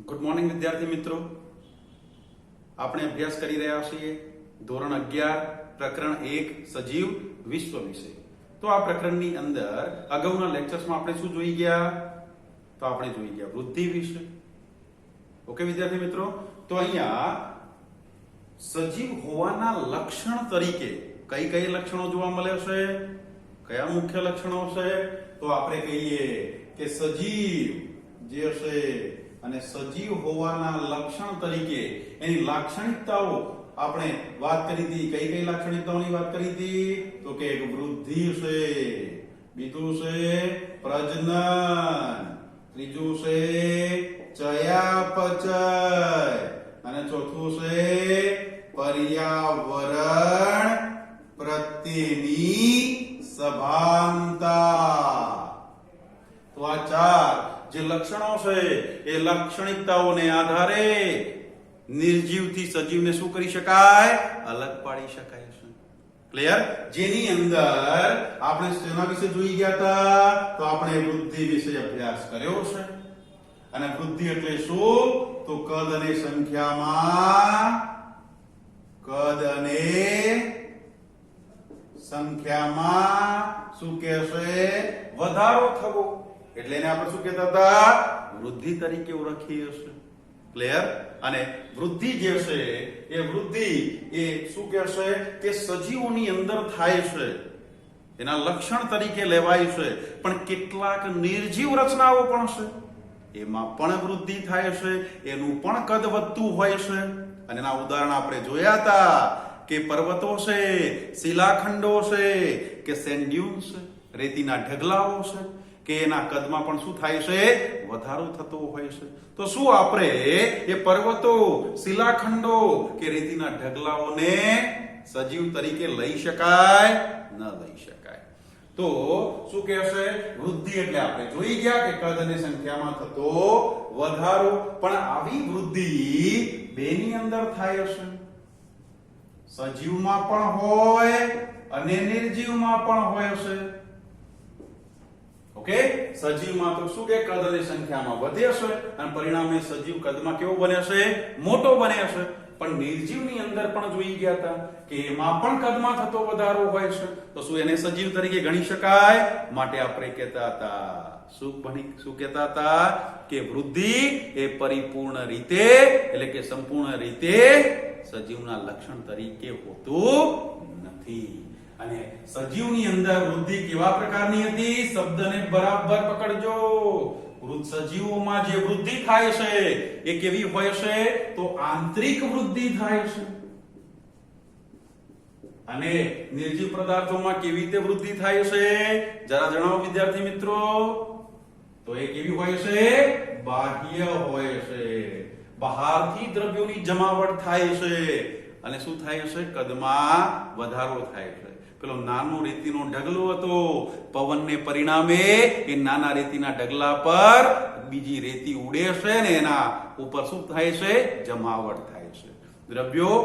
Good morning વિદ્યાર્થી મિત્રો, આપણે અભ્યાસ કરી રહ્યા છીએ ધોરણ 11 પ્રકરણ 1 સજીવ વિશ્વ વિશે. તો આ પ્રકરણની અંદર અગાઉના લેક્ચર્સમાં આપણે શું જોઈ ગયા? તો આપણે જોઈ ગયા વૃદ્ધિ વિશે. ઓકે વિદ્યાર્થી મિત્રો, તો અહીંયા સજીવ હોવાના લક્ષણ તરીકે કઈ કઈ લક્ષણો જોવા મળે છે? કયા મુખ્ય લક્ષણો છે? તો આપણે કહીએ કે સજીવ જે છે અને સજીવ હોવાના લક્ષણ તરીકે એની લાક્ષણિકતાઓ આપણે વાત કરી હતી. કઈ કઈ લાક્ષણિકતાઓની વાત કરી હતી? તો કે એક વૃદ્ધિ છે, બીજું છે પ્રજનન, ત્રીજું છે ચયાપચય અને ચોથું છે પર્યાવરણ પ્રત્યેની સભાનતા. તો આ ચાર જે લક્ષણો છે એ લાક્ષણિકતાઓને આધારે નિર્જીવથી સજીવને શું કરી શકાય? અલગ પાડી શકાય છે. ક્લિયર? જેની અંદર આપણે શેના વિશે જોઈ ગયા હતા? તો આપણે વૃદ્ધિ વિશે અભ્યાસ કર્યો છે. અને વૃદ્ધિ એટલે શું? તો કદ અને સંખ્યામાં શું કહેશે? વધારો થવો. એટલે એને આપણે શું કહેતા હતા? વૃદ્ધિ તરીકે ઓળખીએ છીએ. ક્લિયર? અને વૃદ્ધિ જે છે એ વૃદ્ધિ એ શું કહેશે કે સજીવોની અંદર થાય છે, એના લક્ષણ તરીકે લેવાય છે. પણ કેટલાક નિર્જીવ રચનાઓ પણ છે, એમાં પણ વૃદ્ધિ થાય છે, એનું પણ કદ વધતું હોય છે. અને એના ઉદાહરણ આપણે જોયા હતા કે પર્વતો છે, શિલાખંડો છે, કે સેન્ડ ડ્યુન્સ છે, રેતીના ઢગલાઓ છે, કે એના કદમાં પણ શું થાય છે? વધારો થતો હોય છે. તો શું આપણે એ પર્વતો, શિલાખંડો કે રેતીના ઢગલાઓને સજીવ તરીકે લઈ શકાય? ન લઈ શકાય. તો શું કહેશે? વૃદ્ધિ એટલે આપણે જોઈ ગયા કે કદ અને સંખ્યામાં થતો વધારો. પણ આવી વૃદ્ધિ બેની અંદર થાય છે, સજીવમાં પણ હોય અને નિર્જીવમાં પણ હોય છે. ઓકે, સજીવમાં તો શું કે કદ અને સંખ્યામાં વધે છે અને પરિણામે સજીવ કદમાં કેવો બને છે? મોટો બને છે. પણ નિર્જીવની અંદર પણ જોઈ ગયા હતા કે એમાં પણ કદમાં થતો વધારો હોય છે. તો શું એને સજીવ તરીકે ગણી શકાય? માટે આપણે કહેતા હતા શું કહેતા હતા કે વૃદ્ધિ એ પરિપૂર્ણ રીતે એટલે કે સંપૂર્ણ રીતે સજીવના લક્ષણ તરીકે હોતું નથી. અને સજીવની અંદર વૃદ્ધિ કેવા પ્રકારની હતી? શબ્દને બરાબર પકડજો. સજીવોમાં જે વૃદ્ધિ થાય છે એ કેવી હોય છે? તો આંતરિક વૃદ્ધિ થાય છે. અને નિર્જીવ પદાર્થોમાં કેવી રીતે વૃદ્ધિ થાય છે? જરા જણાવો વિદ્યાર્થી મિત્રો. તો એ કેવી હોય છે? બાહ્ય હોય છે. બહારથી દ્રવ્યોની જમાવટ થાય છે અને શું થાય છે? કદમાં વધારો થાય છે. પેલો નાનો રેતીનો ઢગલો હતો, પવનને પરિણામે એ નાના રેતીના ઢગલા પર બીજી રેતી ઉડે છે ને એના ઉપર શું થાય છે? જમાવટ થાય છે, દ્રવ્યો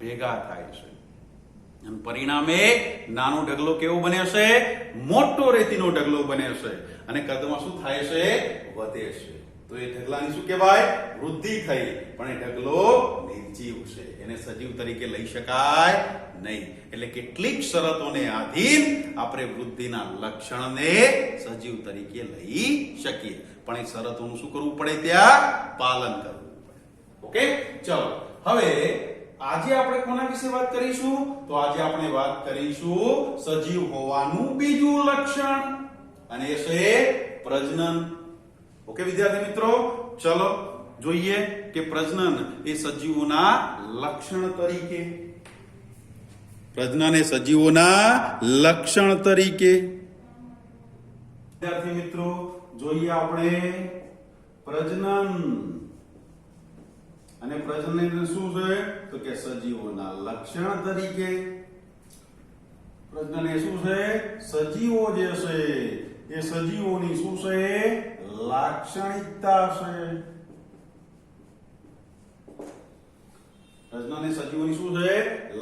ભેગા થાય છે. અને પરિણામે નાનો ઢગલો કેવો બને છે? મોટો રેતીનો ઢગલો બને છે. અને કદમાં શું થાય છે? વધે છે. તો એ ઢગલાની શું કહેવાય? વૃદ્ધિ થઈ. પણ એ ઢગલો નિર્જીવ છે, એને સજીવ તરીકે લઈ શકાય નહીં. એટલે કેટલીક શરતોને આધીન આપણે વૃદ્ધિના લક્ષણને સજીવ તરીકે લઈ શકીએ. પણ એ શરતોનું શું કરવું પડે? ત્યાં પાલન કરવું પડે. ઓકે, ચલો હવે આજે આપણે કોના વિશે વાત કરીશું? તો આજે આપણે વાત કરીશું સજીવ હોવાનું બીજું લક્ષણ, અને એ છે પ્રજનન. ઓકે વિદ્યાર્થી મિત્રો, ચલો જોઈએ કે પ્રજનન એ સજીવોના લક્ષણ તરીકે, પ્રજનન એ સજીવોના લક્ષણ તરીકે. વિદ્યાર્થી મિત્રો જોઈએ આપણે પ્રજનન. અને પ્રજનન એટલે શું છે? તો કે સજીવોના લક્ષણ તરીકે. પ્રજનન એ શું છે? સજીવો જે છે એ સજીવોની શું છે? લાક્ષણિકતા છે. પ્રજનન એ સજીવોની શું છે?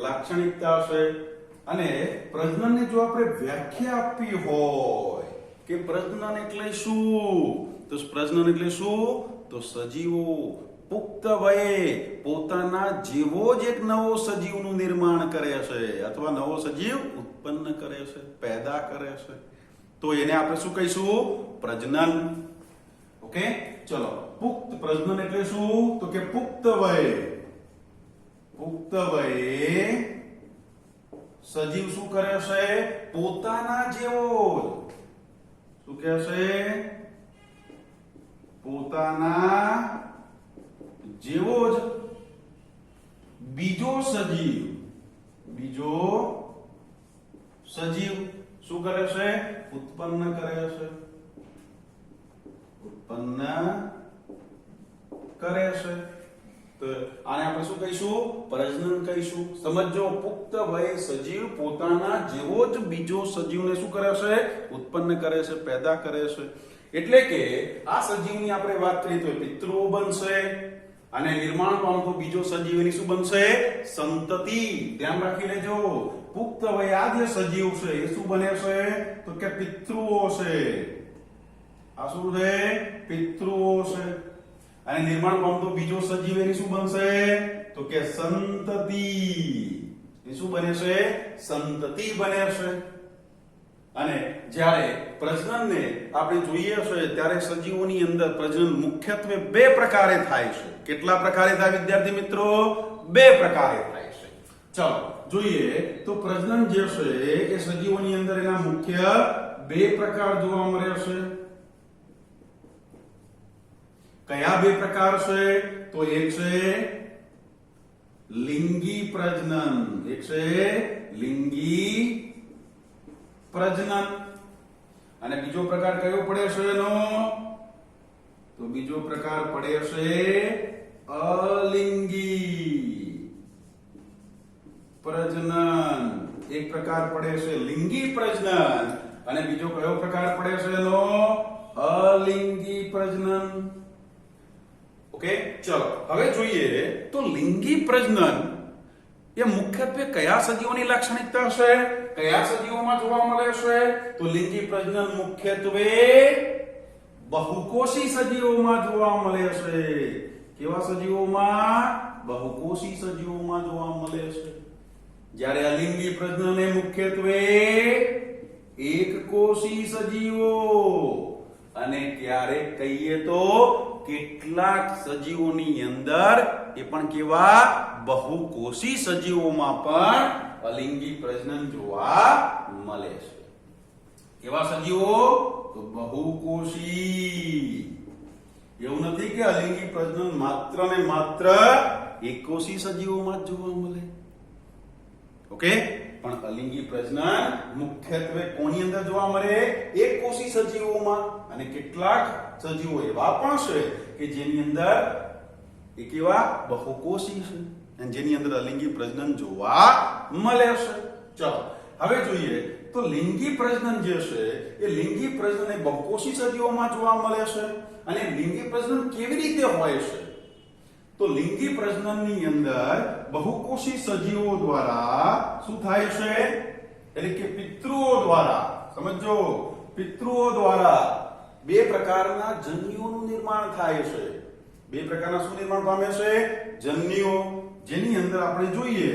લાક્ષણિકતા છે. અને પ્રજનનને જો આપણે વ્યાખ્યા આપવી હોય કે પ્રજનન એટલે શું? તો પ્રજનન એટલે શું? તો સજીવો પુખ્ત વયે પોતાના જેવો જ એક નવો સજીવનું નિર્માણ કરે છે અથવા નવો સજીવ ઉત્પન્ન કરે છે, પેદા કરે છે, તો એને આપણે શું કહીશું? પ્રજનન. ઓકે, ચલો. પુખ્ત પ્રજનન એટલે શું? તો કે પુખ્ત વયે સજીવ શું કરે છે? પોતાના જેવો શું કહે છે? પોતાના જેવો જ બીજો સજીવ શું કરે છે? ઉત્પન્ન કરે છે. તો આને આપણે શું કહીશું? પ્રજનન કહીશું. સમજો, પુખ્ત વયે સજીવ પોતાના જેવો જ બીજો સજીવને શું કરે છે? ઉત્પન્ન કરે છે, પેદા કરે છે. એટલે કે આ સજીવની આપણે વાત કરીએ તો પિતૃઓ બનશે અને નિર્માણ પામતો બીજો સજીવ એની શું બનશે? સંતતિ. ધ્યાન રાખી લેજો, પુખ્ત વયે આ જે સજીવ છે એ શું બને છે? તો કે પિતૃઓ છે. આ શું છે? પિતૃઓ છે. અને નિર્માણ પામતો બીજો સજીવ એની શું બનશે? તો કે સંતતિ. એ શું બને છે? સંતતિ બને છે. અને જ્યારે પ્રજનનને આપણે જોઈએ છે ત્યારે સજીવોની અંદર પ્રજનન મુખ્યત્વે બે પ્રકારે થાય છે. કેટલા પ્રકારે થાય વિદ્યાર્થી મિત્રો? બે પ્રકારે થાય છે. ચાલો જોઈએ તો પ્રજનન જે છે એ સજીવોની અંદર એના મુખ્ય બે પ્રકાર જોવા મળે છે. કયા બે પ્રકાર છે? તો એક છે લિંગી પ્રજનન. એક છે લિંગી પ્રજનન. અને બીજો પ્રકાર કયો પડે છે એનો? તો બીજો પ્રકાર પડે છે અલિંગી પ્રજનન. એક પ્રકાર પડે છે લિંગી પ્રજનન અને બીજો કયો પ્રકાર પડે છે એનો? અલિંગી પ્રજનન. ઓકે, ચલો હવે જોઈએ તો લિંગી પ્રજનન એ મુખ્યત્વે કયા સજીવોની લાક્ષણિકતા છે? કયા સજીવોમાં જોવા મળે છે? તો લિંગી પ્રજનન મુખ્યત્વે બહુકોષી સજીવોમાં જોવા મળે છે. કેવા સજીવોમાં? બહુકોષી સજીવોમાં જોવા મળે છે. જ્યારે અલિંગી પ્રજનન એ મુખ્યત્વે એકકોષી સજીવો અને ક્યારેક કહીએ તો કેટલાક સજીવોની અંદર એ પણ કેવા? બહુકોષી સજીવોમાં પણ અલિંગી પ્રજનન જોવા મળે છે. કેવા સજીવો? તો બહુકોષી. એવું નથી કે અલિંગી પ્રજનન માત્ર ને માત્ર એકકોષી સજીવોમાં જ જોવા મળે. ઓકે, પણ અલિંગી પ્રજનન મુખ્યત્વે કોની અંદર જોવા મળે? એકકોષી સજીવોમાં. અને કેટલાક સજીવો એવા પણ છે કે જેની અંદર એ કેવા? બહુકોષી છે અને જેની અંદર અલિંગી પ્રજનન જોવા મળે છે. ચાલો હવે જોઈએ તો લિંગી પ્રજનન જે છે એ લિંગી પ્રજનન એ બહુકોષી સજીવોમાં જોવા મળે છે. અને લિંગી પ્રજનન કેવી રીતે હોય છે? તો લિંગી પ્રજનનની અંદર બહુકોષી સજીવો દ્વારા શું થાય છે? એટલે કે પિતૃઓ દ્વારા, સમજો, પિતૃઓ દ્વારા બે પ્રકારના જન્યુઓનું નિર્માણ થાય છે. બે પ્રકારના શું નિર્માણ પામે છે? જન્યુઓ. જેની અંદર આપણે જોઈએ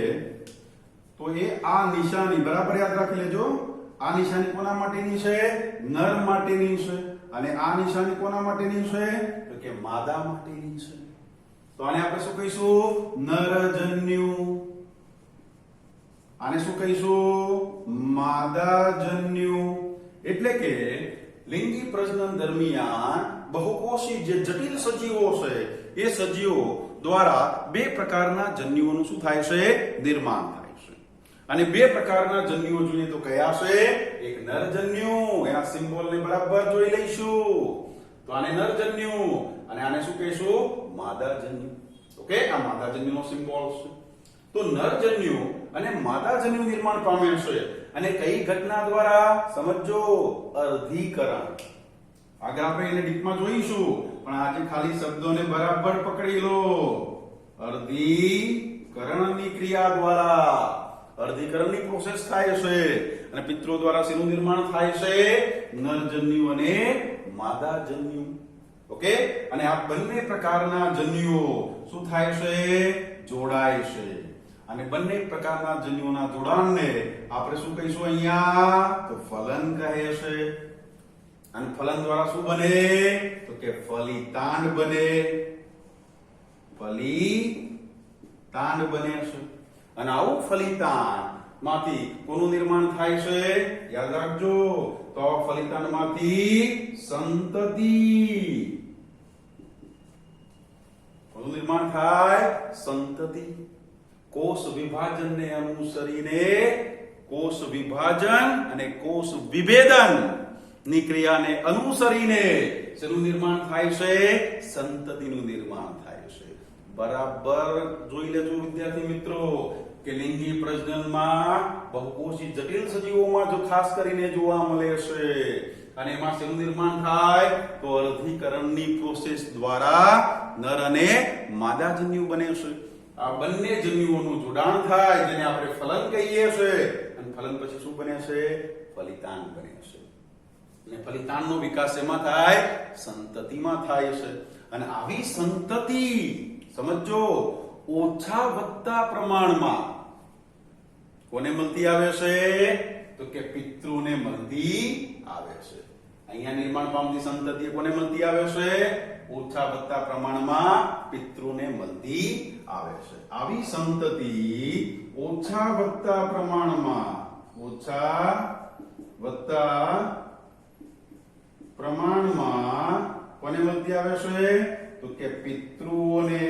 તો એ આ નિશાની બરાબર યાદ રાખી લેજો. આ નિશાની કોના માટેની છે? નર માટેની છે. અને આ નિશાની કોના માટેની છે? તો કે માદા માટેની છે. તો આને આપણે શું કહીશું? નરજન્યુ. આને શું કહીશું? માદાજન્યુ. એટલે કે લિંગી પ્રજનન દરમિયાન બહુકોષી જે જટિલ સજીવો છે એ સજીવો દ્વારા બે પ્રકારના જન્યુઓનું શું થાય છે? નિર્માણ થાય છે. અને બે પ્રકારના જન્યુઓ જોઈએ તો કયા છે? એક નરજન્યુ, એના સિમ્બોલને બરાબર જોઈ લઈશું. તો આને નરજન્યુ અને આને શું કહીશું? માદાજન્યુ. ઓકે, આ માદાજન્યુનો સિમ્બોલ છે. તો નરજન્યુ અને માદાજન્યુ નિર્માણ પામે છે. અને કઈ ઘટના દ્વારા? સમજો, અર્ધીકરણ. આગળ આપણે એને ડીપમાં જોઈશું પણ આજે ખાલી શબ્દોને બરાબર પકડી લો. અર્ધીકરણની ક્રિયા દ્વારા અર્ધીકરણની પ્રોસેસ થાય છે અને પિતૃઓ દ્વારા શેનું નિર્માણ થાય છે? નરજન્યુ અને માદાજન્યુ. ઓકે, અને આ બંને પ્રકારના જન્યુઓ શું થાય છે? જોડાય છે. અને બંને પ્રકારના જન્યુઓના જોડાણને આપણે શું કહીશું અહીંયા? તો ફલન કહે છે. અને ફલન દ્વારા શું બને? તો કે ફલિતાંડ બને. ફલિતાંડ બને છે. અને આવું ફલિતાંડ માંથી કોનું નિર્માણ થાય છે? યાદ રાખજો, તો ફલિતાંડ માંથી સંતતિ. કોનું નિર્માણ થાય? સંતતિ. કોષ વિભાજનને અનુસરીને કોષ વિભાજન અને કોષ વિભેદન ની ક્રિયાને અનુસરીને શેનું નિર્માણ થાય છે? સંતતિનું નિર્માણ થાય છે. બરાબર જોઈ લેજો વિદ્યાર્થી મિત્રો કે લિંગી પ્રજનનમાં બહુકોષી જટિલ સજીવોમાં જો ખાસ કરીને જોવા મળે છે. અને એમાં શેનું નિર્માણ થાય? તો અર્ધીકરણની પ્રોસેસ દ્વારા નર અને માદાજન્યુ બને છે. આ બંને જન્યુઓનું જોડાણ થાય જેને આપણે ફલન કહીએ છીએ. અને ફલન પછી શું બને છે? ફલિતાંડ બને છે. અને ફલિતાંડનો વિકાસ એમાં થાય? સંતતિમાં થાય છે. અને આવી સંતતિ સમજો ઓછા વધતા પ્રમાણમાં કોને મળતી આવે છે? તો કે પિતૃને મળતી આવે છે. અહીંયા નિર્માણ પામતી સંતતિ કોને મળતી આવે છે? ઓછા વધતા પ્રમાણમાં પિતૃને મળતી આવે છે. આવી સંતતિ ઓછા વધતા પ્રમાણમાં કોને મળતી આવે છે? તો કે પિતૃઓને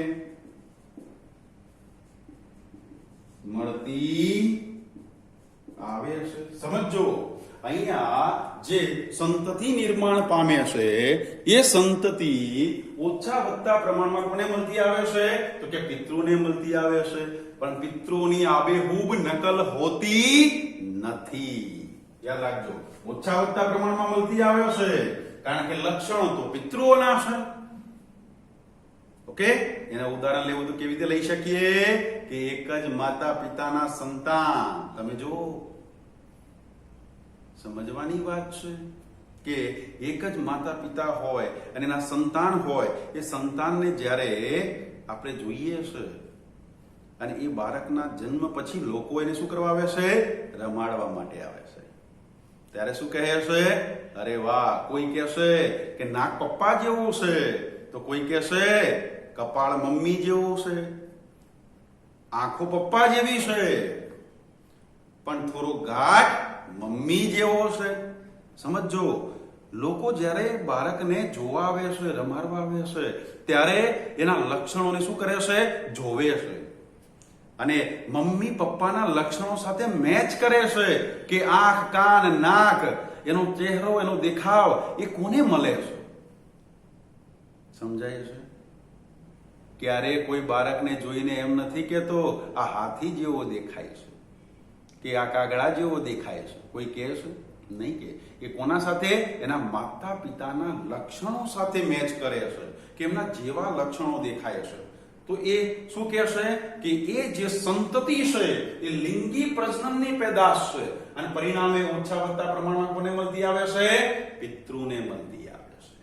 મળતી આવે છે. સમજો અહીંયા જે સંતતિ નિર્માણ પામે છે એ સંતતિ ઓછા વધતા પ્રમાણમાં કોને મળતી આવે છે? તો કે પિતૃને મળતી આવે છે. પણ પિતૃની આબેહૂબ નકલ હોતી નથી. યાદ રાખજો, ઓછા વધતા પ્રમાણમાં મળતી આવે છે કારણ કે લક્ષણો તો પિતૃઓના છે. ઓકે, એના ઉદાહરણ લેવું તો કેવી રીતે લઈ શકીએ કે એક જ માતા પિતાના સંતાન. તમે જો સમજવાની વાત છે કે એક જ માતા પિતા હોય અને એના સંતાન હોય, એ સંતાનને જ્યારે આપણે જોઈએ છે અને એ બાળકના જન્મ પછી લોકો એને શું કરવા આવે છે? રમાડવા માટે આવે છે. ત્યારે શું કહે છે? અરે વાહ. કોઈ કહેશે કે નાક પપ્પા જેવું છે, તો કોઈ કહેશે કપાળ મમ્મી જેવું છે, આંખો પપ્પા જેવી છે પણ થોડો ગાઢ મમ્મી જેવો છે. સમજો, લોકો જ્યારે બાળકને જોવા આવે છે, રમાડવા આવે છે, ત્યારે એના લક્ષણોને શું કરે છે? જોવે છે. અને મમ્મી પપ્પાના લક્ષણો સાથે મેચ કરે છે કે આંખ, કાન, નાક, એનો ચહેરો, એનો દેખાવ એ કોને મળે છે? સમજાય છે? ક્યારે કોઈ બાળકને જોઈને એમ નથી કહેતો આ હાથી જેવો દેખાય છે કે આ કાગડા જેવો દેખાય છે. કોઈ કહે છે? નહીં કે. એ કોના સાથે? એના માતા પિતાના લક્ષણો સાથે મેચ કરે છે કે એમના જેવા લક્ષણો દેખાય છે. તો એ શું કહેશે કે એ જે સંતતિ છે એ લિંગી પ્રજનનની પેદાશ છે. અને પરિણામે ઓછા વધતા પ્રમાણમાં કોને મળતી આવે છે? પિતૃને મળતી આવે છે.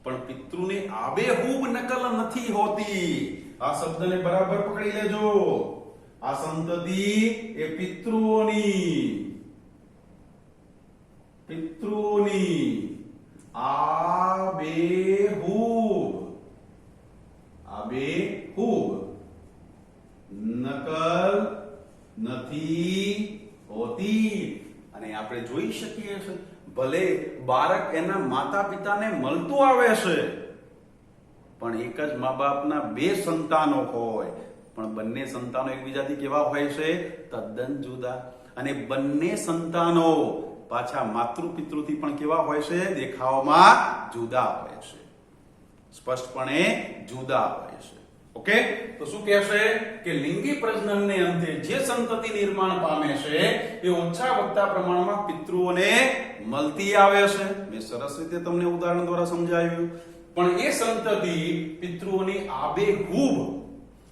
પણ પિતૃની આબેહૂબ નકલ નથી હોતી. આ શબ્દને બરાબર પકડી લેજો. આ સંતતિ એ પિતૃઓની આબેહૂબ નકલ નથી હોતી. અને આપણે જોઈ શકીએ છીએ ભલે બાળક એના માતા પિતાને મળતું આવે છે પણ એક જ મા બાપના બે સંતાનો હોય, પણ બંને સંતાનો એકબીજાથી કેવા હોય છે? તદ્દન જુદા. અને બંને સંતાનો પાછા માતૃ પિતૃથી પણ કેવા હોય છે? દેખાવમાં જુદા હોય છે. સ્પષ્ટપણે જુદા હોય છે. ઓકે, તો શું કહેશે કે લિંગી પ્રજનનને અંતે જે સંતતિ નિર્માણ પામે છે એ ઓછા વધતા પ્રમાણમાં પિતૃઓને મળતી આવે છે. મેં સરસ રીતે તમને ઉદાહરણ દ્વારા સમજાવ્યું. પણ એ સંતતિ પિતૃઓની આબેહૂબ,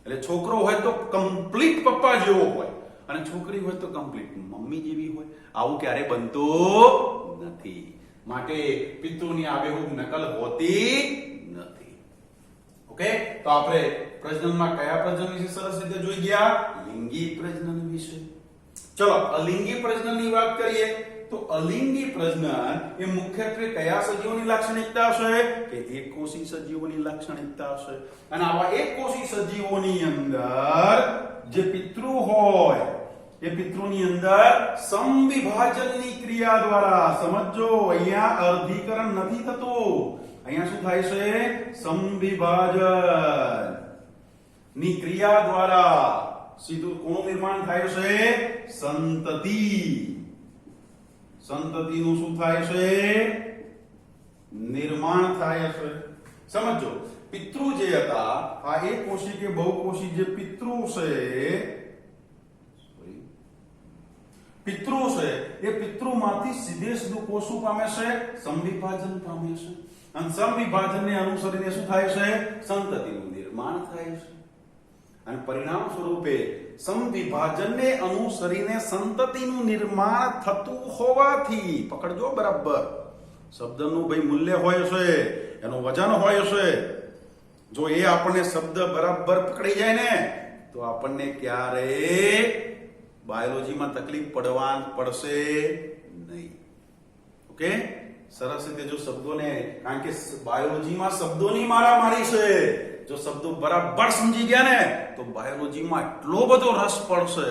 એટલે છોકરો હોય તો કમ્પ્લીટ પપ્પા જેવો હોય અને છોકરી હોય તો કમ્પ્લીટ મમ્મી જેવી હોય. આવું ક્યારે બનતું નથી. માટે પિતૃની આબેહૂબ નકલ હોતી નથી. ઓકે, તો આપણે પ્રજનનમાં કયા પ્રજનન વિશે સરસ રીતે જોઈ ગયા? લિંગી પ્રજનન વિશે. ચલો અલિંગી પ્રજનનની વાત કરીએ તો અલિંગી પ્રજનન એ મુખ્યત્વે કયા સજીવોની લાક્ષણિકતા છે? કે એકકોષી સજીવોની લાક્ષણિકતા છે. અને આવા એકકોષી સજીવોની અંદર જે પિતૃ હોય એ પિતૃની અંદર સમવિભાજનની ક્રિયા દ્વારા, સમજો અહીંયા અર્ધીકરણ નથી થતું, અહીંયા શું થાય છે? સમવિભાજન ની ક્રિયા દ્વારા સીધું કોનું નિર્માણ થાય છે? સંતતિ. સંતતિનું શું થાય છે? નિર્માણ થાય છે. સમજો પિતૃ જે હતા, આ એકકોષી કે બહુકોષી જે પિતૃ છે એ પિતૃમાંથી સીધે સીધું કોષ પામે છે? સમવિભાજન પામે છે. અને સમવિભાજનને અનુસરીને શું થાય છે? સંતતિનું નિર્માણ થાય છે. અને પરિણામ સ્વરૂપે સમવિભાજનને અનુસરીને સંતતિનું નિર્માણ થતું હોવાથી, પકડજો બરાબર, શબ્દનું ભાઈ મૂલ્ય હોય છે, એનું વજન હોય છે. જો એ આપણને શબ્દ બરાબર પકડી જાય ને તો આપણને ક્યારે બાયોલોજીમાં તકલીફ પડશે નહીં. ઓકે, સરસ રીતે જો શબ્દોને, કારણ કે બાયોલોજીમાં શબ્દોની મારામારી છે, જો શબ્દો બરાબર સમજી ગયા ને તો બાયોલોજીમાં એટલો બધો રસ પડશે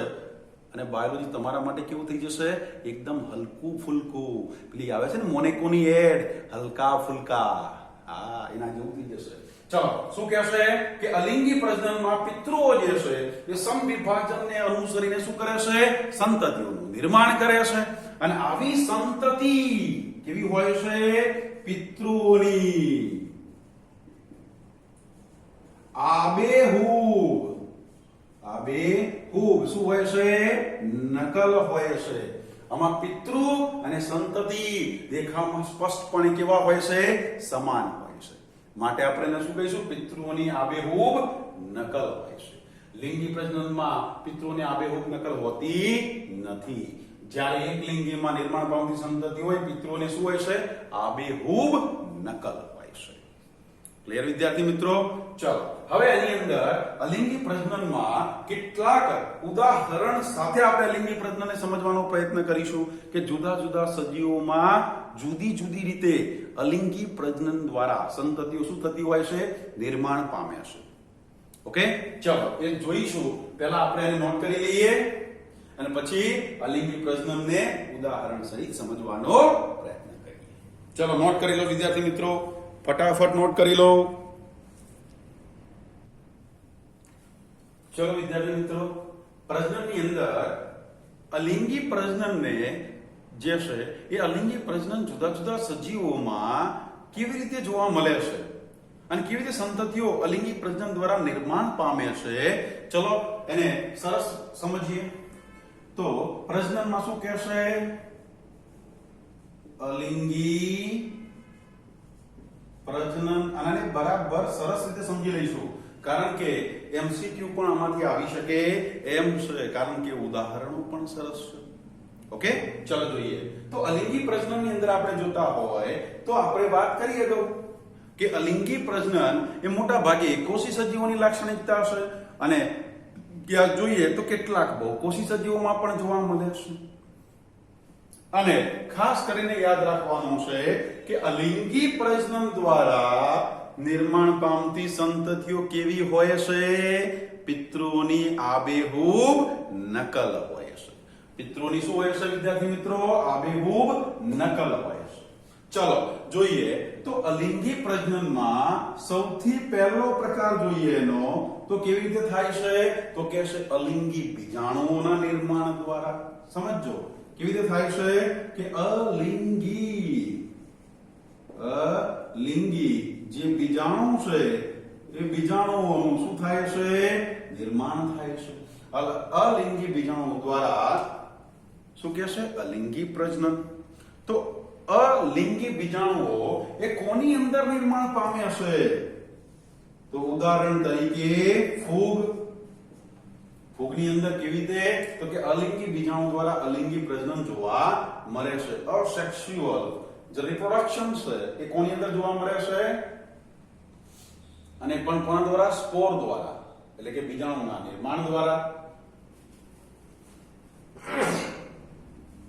અને બાયોલોજી તમારા માટે કેવું થઈ જશે? એકદમ હલકું ફુલકું. પેલી આવે છે ને મોનેકોની એડ, હલકા ફુલકા, હા એના જેવું થઈ જશે. ચલો શું કહેશે? કે અલિંગી પ્રજનનમાં પિતૃઓ જે છે એ સમવિભાજનને અનુસરીને શું કરે છે? સંતતિઓનું નિર્માણ કરે છે. અને આવી સંતતિ કેવી હોય છે? પિતૃઓની આબેહૂબ શું હોય છે? નકલ હોય છે. આમાં પિતૃ અને સંતતિ દેખાવમાં સ્પષ્ટપણે કેવા હોય છે? સમાન હોય છે. માટે આપણે એને શું કહીશું? પિતૃઓની આબેહૂબ નકલ હોય છે. લિંગી પ્રજનનમાં પિતૃઓની આબેહૂબ નકલ હોતી નથી. જ્યારે એક લિંગીમાં નિર્માણ પામતી સંતતિ હોય, પિતૃઓને શું હોય છે? આબેહૂબ નકલ હોય છે. ક્લિયર વિદ્યાર્થી મિત્રો? ચલો હવે આની અંદર અલિંગી પ્રજનનમાં કેટલાક ઉદાહરણ સાથે આપણે અલિંગી પ્રજનનને સમજવાનો પ્રયત્ન કરીશું કે જુદા જુદા સજીવોમાં જુદી જુદી રીતે અલિંગી પ્રજનન દ્વારા સંતતિઓ શું થતી હોય છે? નિર્માણ પામે છે. ઓકે, ચલો એ જોઈશું. પહેલા આપણે એને નોટ કરી લઈએ અને પછી અલિંગી પ્રજનનને ઉદાહરણ સહિત સમજવાનો પ્રયત્ન કરીએ. ચલો નોટ કરી લો વિદ્યાર્થી મિત્રો, ફટાફટ નોટ કરી લો. ચલો વિદ્યાર્થી મિત્રો, પ્રજનનની અંદર અલિંગી પ્રજનનને જે છે એ અલિંગી પ્રજનન જુદા જુદા સજીવોમાં કેવી રીતે જોવા મળે છે અને કેવી રીતે સંતતિઓ અલિંગી પ્રજનન દ્વારા નિર્માણ પામે છે, ચલો એને સરસ સમજીએ. તો પ્રજનનમાં શું કહેશે? અલિંગી પ્રજનન. આને બરાબર સરસ રીતે સમજી લઈશું કારણ કે એમસીક્યુ પણ આમાંથી આવી શકે એમ છે, કારણ કે ઉદાહરણો પણ સરસ છે. ઓકે, ચલો જોઈએ. તો અલિંગી પ્રજનનની અંદર આપણે જોતા હોય તો આપણે વાત કરીએ તો કે અલિંગી પ્રજનન એ મોટા ભાગે એકકોષી સજીવોની લાક્ષણિકતા છે અને ત્યાં જોઈએ તો કેટલાક બહુકોષી સજીવોમાં પણ જોવા મળે છે. અને ખાસ કરીને યાદ રાખવાનું છે કે અલિંગી પ્રજનન દ્વારા નિર્માણ પામતી સંતતિઓ કેવી હોય છે? પિતૃઓની આબેહૂબ નકલ હોય છે. પિતૃઓની શું હોય છે વિદ્યાર્થી મિત્રો? આબેહૂબ નકલ હોય છે. ચલો જોઈએ તો અલિંગી પ્રજનનમાં સૌથી પહેલો પ્રકાર જોઈએ એનો તો કેવી રીતે થાય છે? તો કે છે અલિંગી બીજાણુઓના નિર્માણ દ્વારા. સમજો કેવી રીતે થાય છે કે અલિંગી જે બીજાણુ છે એ બીજાણુઓનું શું થાય છે? નિર્માણ થાય છે. અલિંગી બીજાણુ દ્વારા શું કહે છે? અલિંગી પ્રજનન. તો અલિંગી બીજાણુઓ એ કોની અંદર નિર્માણ પામ્યા છે? તો ઉદાહરણ તરીકે ફૂગ. ફૂગની અંદર કેવી રીતે તો કે અલિંગી બીજાણુ દ્વારા અલિંગી પ્રજનન જોવા મળે છે. અસેક્સ્યુઅલ જે રિપ્રોડક્શન છે એ કોની અંદર જોવા મળે છે અને પણ કોના દ્વારા સ્પોર દ્વારા એટલે કે બીજાણુના નિર્માણ દ્વારા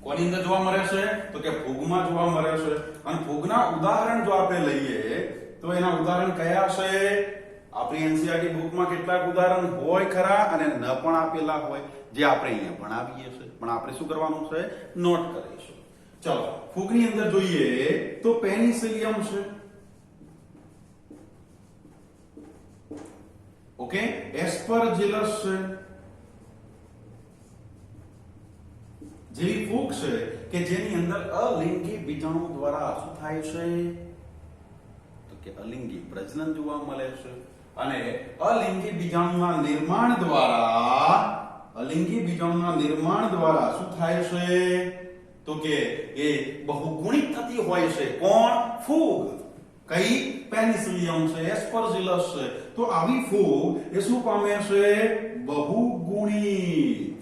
કોની અંદર જોવા મળે છે તો કે ફૂગમાં જોવા મળે છે. અને ફૂગના ઉદાહરણ જો આપણે લઈએ તો એના ઉદાહરણ કયા છે આપણી એનસીઈઆરટી બુકમાં કેટલાક ઉદાહરણ હોય ખરા અને ન પણ આપેલા હોય જે આપણે અહીંયા ભણાવીએ છીએ પણ આપણે શું કરવાનું છે નોટ કરીશું. ચલો ફૂગની અંદર જોઈએ તો પેનિસિલિયમ છે. ઓકે એસ્પરજિલસ છે જેવી ફૂગ છે કે જેની અંદર અલિંગી બીજાણુ દ્વારા શું થાય છે તો કે અલિંગી પ્રજનન જોવા મળે છે. અને અલિંગી બીજાણુના નિર્માણ દ્વારા શું થાય છે તો કે એ બહુગુણિત થતી હોય છે. કોણ ફૂગ કઈ પેનિસિલિયમ છે એસ્પરજિલસ છે. તો આવી ફૂગ એ શું પામે છે બહુગુણિત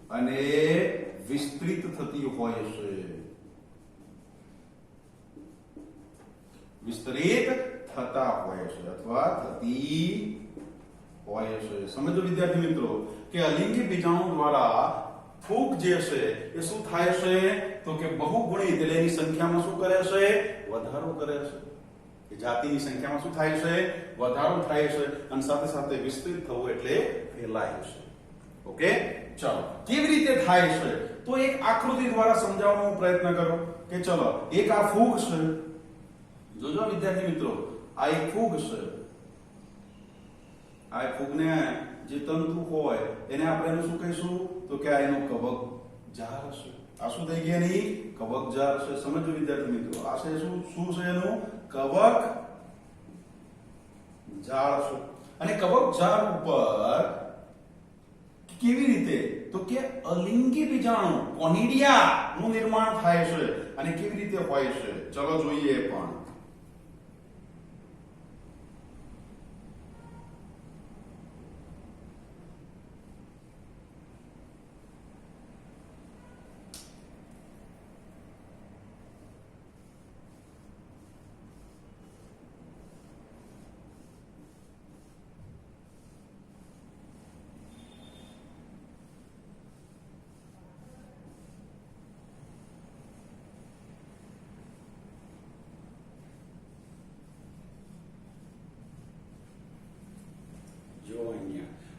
અને વિસ્તૃત થતી હોય છે. વિસ્તરિત થતા હોય છે અથવા થતી હોય છે. સમજો વિદ્યાર્થી મિત્રો કે અલિંગી બીજાણુ દ્વારા ફૂગ જે છે એ શું થાય છે તો કે બહુગુણિત એટલે એની સંખ્યામાં શું કરે છે વધારો કરે છે. એ જાતિની સંખ્યામાં શું થાય છે વધારો થાય છે અને સાથે સાથે વિસ્તૃત થવું એટલે ફેલાય છે. ઓકે ચલો કેવી રીતે થાય છે તો એક આકૃતિ દ્વારા સમજાવવાનો પ્રયત્ન કરો કે ચલો એક આ ફૂગ છે. જોજો વિદ્યાર્થી મિત્રો આ એક ફૂગ છે. આ ફૂગને જે તંતુ હોય એને આપણે શું કહીશું તો કે આ એનો કવક જાળ છે. આ શું થઈ ગયા ની કવક જાળ છે. સમજો વિદ્યાર્થી મિત્રો આ છે શું છે એનું કવક જાળ છે. અને કવક જાળ ઉપર કેવી રીતે તો કે અલિંગી બીજાણુ કોનિડિયા નું નિર્માણ થાય છે. અને કેવી રીતે હોય છે ચલો જોઈએ પણ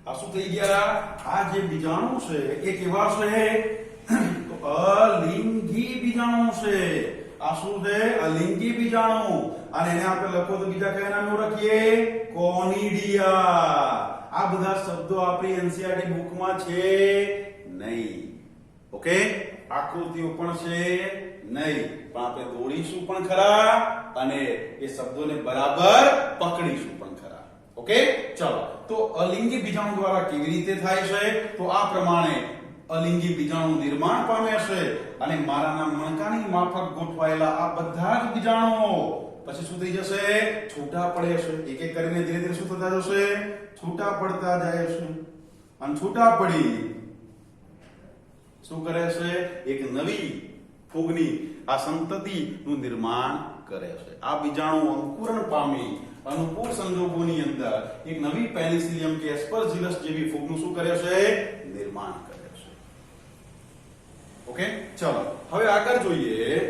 આ શું થઈ ગયા આ જે બીજાણુ છે એ કેવા છે તો અલિંગી બીજાણુ છે. આ શું છે અલિંગી બીજાણુ અને એને આપણે લખો તો બીજા કયા નામ લખીએ કોનિડિયા. આ બધા શબ્દો આપણી એનસીઈઆરટી બુકમાં છે નહીં. ઓકે આકૃતિઓ પણ છે નહીં પણ આપણે દોડીશું પણ ખરા અને એ શબ્દોને બરાબર પકડીશું પણ ખરા. ઓકે ચલો તો અલિંગી બીજાણુ દ્વારા કેવી રીતે થાય છે તો આ પ્રમાણે અલિંગી બીજાણુ નિર્માણ પામે છે અને મારાના મણકાની માફક ગોઠવાયેલા આ બધા જ બીજાણુઓ પછી શું થઈ જશે છૂટા પડે છે. એક એક કરીને ધીરે ધીરે શું થતા જશે છૂટા પડતા જાય છે. અને છૂટા પડી શું કરે છે એક નવી ફૂગની આ સંતતિ નું નિર્માણ કરે છે. આ બીજાણુ અંકુરણ પામી અનુકૂળ સંજોગોની અંદર એક નવી પેનિસિલિયમ કે એસ્પરજિલસ જેવી ફૂગનું શું કરે છે નિર્માણ કરે છે. ઓકે ચલો હવે આગળ જોઈએ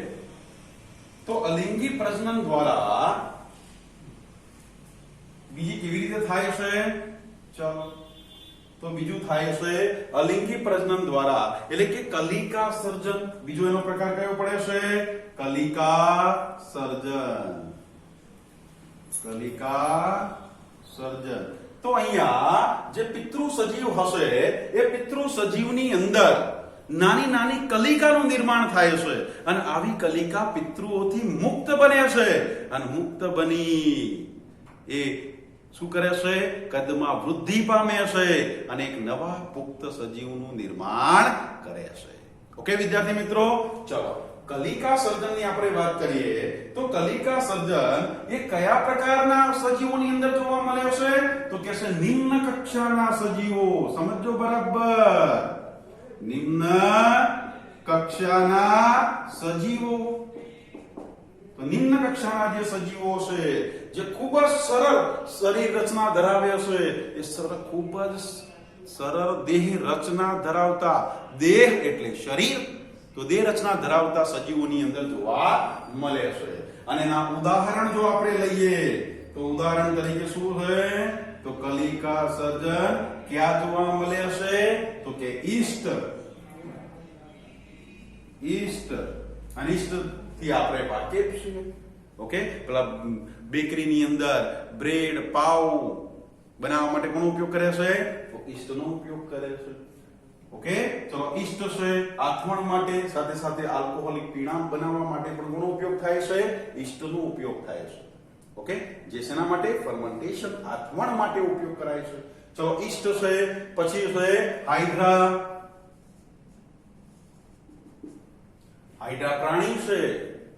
તો અલિંગી પ્રજનન દ્વારા બીજી કેવી રીતે થાય છે ચલો તો બીજું થાય છે અલિંગી પ્રજનન દ્વારા એટલે કે કલિકા સર્જન. બીજો એનો પ્રકાર કયો પડે છે કલિકા સર્જન. કલિકા સર્જન તો અહીંયા જે પિતૃ સજીવ હશે એ પિતૃ સજીવની અંદર નાની નાની કલિકાનું નિર્માણ થાય છે અને આવી કલિકા પિતૃઓથી મુક્ત બને છે અને મુક્ત બની એ શું કરે છે કદમાં વૃદ્ધિ પામે છે અને એક નવા પુખ્ત સજીવનું નિર્માણ કરે છે. ઓકે વિદ્યાર્થી મિત્રો ચલો કલિકા સર્જનની આપણે વાત કરીએ તો કલિકા સર્જન એ કયા પ્રકારના સજીવોની અંદર જોવા મળે છે તો કે છે નિમ્ન કક્ષાના સજીવો. સમજો બરાબર, નિમ્ન કક્ષાના સજીવો. તો નિમ્ન કક્ષાના જે સજીવો છે જે ખૂબ જ સરળ શરીર રચના ધરાવે છે, એ ખૂબ જ સરળ દેહ રચના ધરાવતા, દેહ એટલે શરીર, તો દેહ રચના ધરાવતા સજીવોની અંદર જોવા મળે છે. અને એના ઉદાહરણ જો આપણે લઈએ તો ઉદાહરણ તરીકે શું છે તો કલિકા સર્જન ક્યાં જોવા મળે છે તો કે ઈસ્ટ. અનિષ્ટ થી આપણે વાકેફ છીએ. ઓકે, પેલા બેકરીની અંદર બ્રેડ પાવ બનાવવા માટે કોનો ઉપયોગ કરે છે તો ઈસ્ટનો ઉપયોગ કરે છે. ઓકે, ચલો ઈસ્ટ છે આથમણ માટે, સાથે સાથે આલ્કોહોલિક પીણા બનાવવા માટે પણ કોનો ઉપયોગ થાય છે ઈસ્ટનો ઉપયોગ થાય છે. ઓકે, જે શેના માટે ફર્મેન્ટેશન આથમણ માટે ઉપયોગ કરાય છે. ચલો ઈસ્ટ છે, પછી છે હાઇડ્રા. હાઇડ્રા પ્રાણી છે.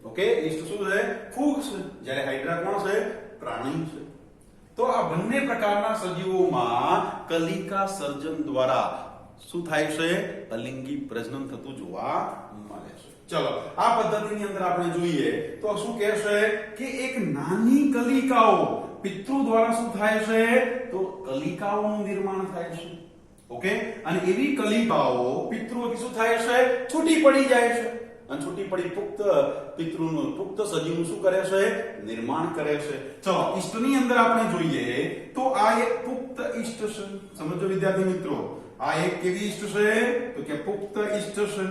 ઓકે, ઈસ્ટ શું છે ફૂગ છે, જ્યારે હાઇડ્રા કોણ છે પ્રાણી છે. તો આ બંને પ્રકારના સજીવોમાં કલિકા સર્જન દ્વારા શું થાય છે અલિંગી પ્રજનન થતું જોવા મળે છે. ચલો આ પદ્ધતિની અંદર આપણે જોઈએ તો શું કહે છે કે એક નાની કલિકાઓ પિતૃ દ્વારા શું થાય છે તો કલિકાઓનું નિર્માણ થાય છે. ઓકે, અને એવી કલિકાઓ પિતૃઓથી શું થાય છે છૂટી પડી જાય છે, અને છૂટી પડી પુખ્ત પિતૃનું પુખ્ત સજીવનું શું કરે છે નિર્માણ કરે છે. ચલો ઈષ્ટની અંદર આપણે જોઈએ તો આ એક પુખ્ત ઈષ્ટ છે. સમજો વિદ્યાર્થી મિત્રો, આ એક કેવી ઈષ્ટ છે તો કે પુખ્ત ઈષ્ટ છે.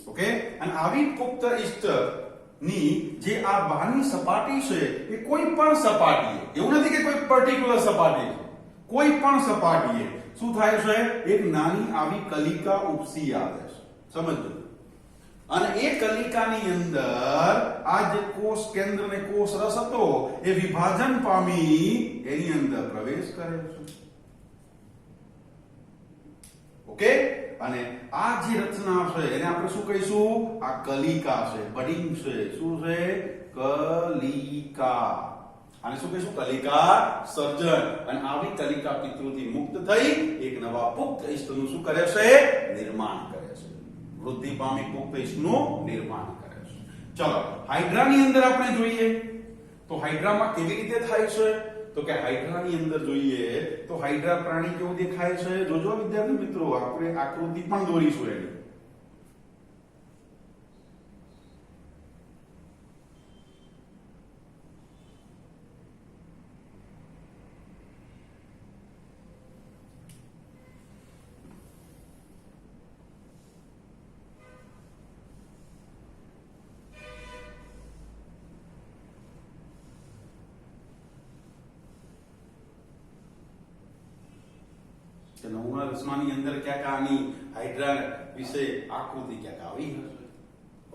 ઓકે, અને આવી પુખ્ત ઈષ્ટ ની જે આ બહારની સપાટી છે એ કોઈ પણ સપાટીએ, એવું નથી કે કોઈ પર્ટિક્યુલર સપાટી, કોઈ પણ સપાટીએ શું થાય છે એક નાની આવી કલિકા ઉપસી આવે છે. સમજો, અને એ કલિકાની અંદર આ જે કોષ કેન્દ્ર ને કોષ રસ હતો એ વિભાજન પામી એની અંદર પ્રવેશ કરે છે. ઓકે, અને આ જે રચના છે એને આપણે શું કહીશું આ કલિકા છે, બડિંગ છે. શું છે કલિકા, અને શું કહીશું કલિકા સર્જન. અને આવી કલિકા પિતૃથી મુક્ત થઈ એક નવા પુખ્ત ઈષ્ટનું શું કરે છે નિર્માણ કરે છે, વૃદ્ધિ પામી પુખ્ત ઈષ્ટનું નિર્માણ કરે છે. ચલો હાઇડ્રાની અંદર આપણે જોઈએ તો હાઇડ્રામાં કેવી રીતે થાય છે તો કે હાઇડ્રાની અંદર જોઈએ તો હાઇડ્રા પ્રાણી કેવું દેખાય છે જોજો વિદ્યાર્થી મિત્રો, આપણે આકૃતિ પણ દોરીશું એની. નવમા દસમાની અંદર ક્યાંક આની હાઇડ્રા વિશે આકૃતિ ક્યાંક આવી હશે.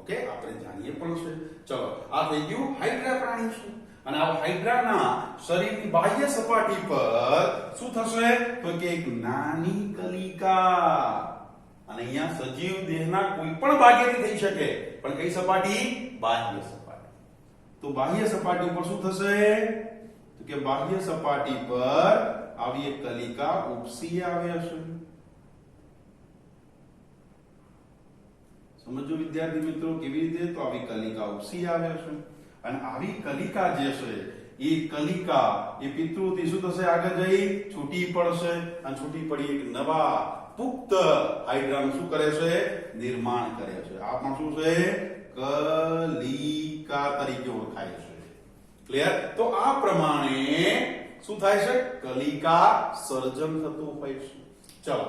ઓકે, આપણે જાણીએ પણ છે. ચલો આ થઈ ગયું હાઇડ્રા પ્રાણી છે. અને આ હાઇડ્રાના શરીરની બાહ્ય સપાટી પર શું થશે તો કે એક નાની કલિકા, અને અહીંયા સજીવ દેહના કોઈ પણ ભાગેથી થઈ શકે, પણ કઈ સપાટી બાહ્ય સપાટી. તો બાહ્ય સપાટી પર શું થશે તો કે બાહ્ય સપાટી પર આવી એક કલિકા ઉપસી આવે છે. સમજો વિદ્યાર્થી મિત્રો કેવી રીતે તો આવી કલિકા ઉપસી આવે છે. અને આવી કલિકા જે છે એ કલિકા એ પિતૃથી શું થશે આગળ જઈ છૂટી પડશે, અને છૂટી પડી એક નવા પુખ્ત હાઇડ્રાનું શું કરે છે નિર્માણ કરે છે. આ પણ શું છે કલિકા તરીકે ઓળખાય છે. ક્લિયર? તો આ પ્રમાણે શું થાય છે કલિકા સર્જન થતું હોય છે. ચલો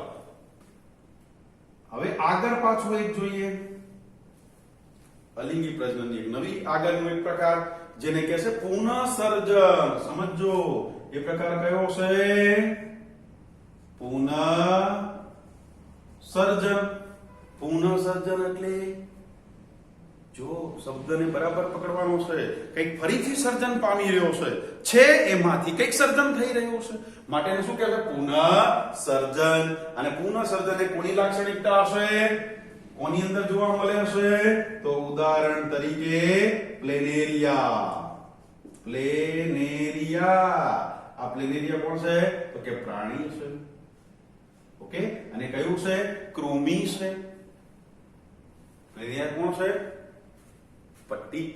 હવે આગળ પાછું એક જોઈએ અલિંગી પ્રજનનની એક નવી આગળનો એક પ્રકાર જેને કહે છે પુનઃસર્જન. સમજો એ પ્રકાર કયો છે પુનઃસર્જન. પુનઃસર્જન એટલે જો શબ્દને બરાબર પકડવાનો છે, કંઈક ફરીથી સર્જન પામી રહ્યો છે એમાંથી કંઈક સર્જન થઈ રહ્યું છે, માટે એને શું કહેવાય પુનઃસર્જન. અને પુનઃસર્જન એ કોની લાક્ષણિકતા હશે કોની અંદર જોવા મળે હશે? તો ઉદાહરણ તરીકે પ્લેનેરિયા. આ પ્લેનેરિયા કોણ છે? તો કે પ્રાણી છે. ઓકે, અને કયું છે? કૃમિ છે. પ્લેનેરિયા કોણ છે? પટ્ટી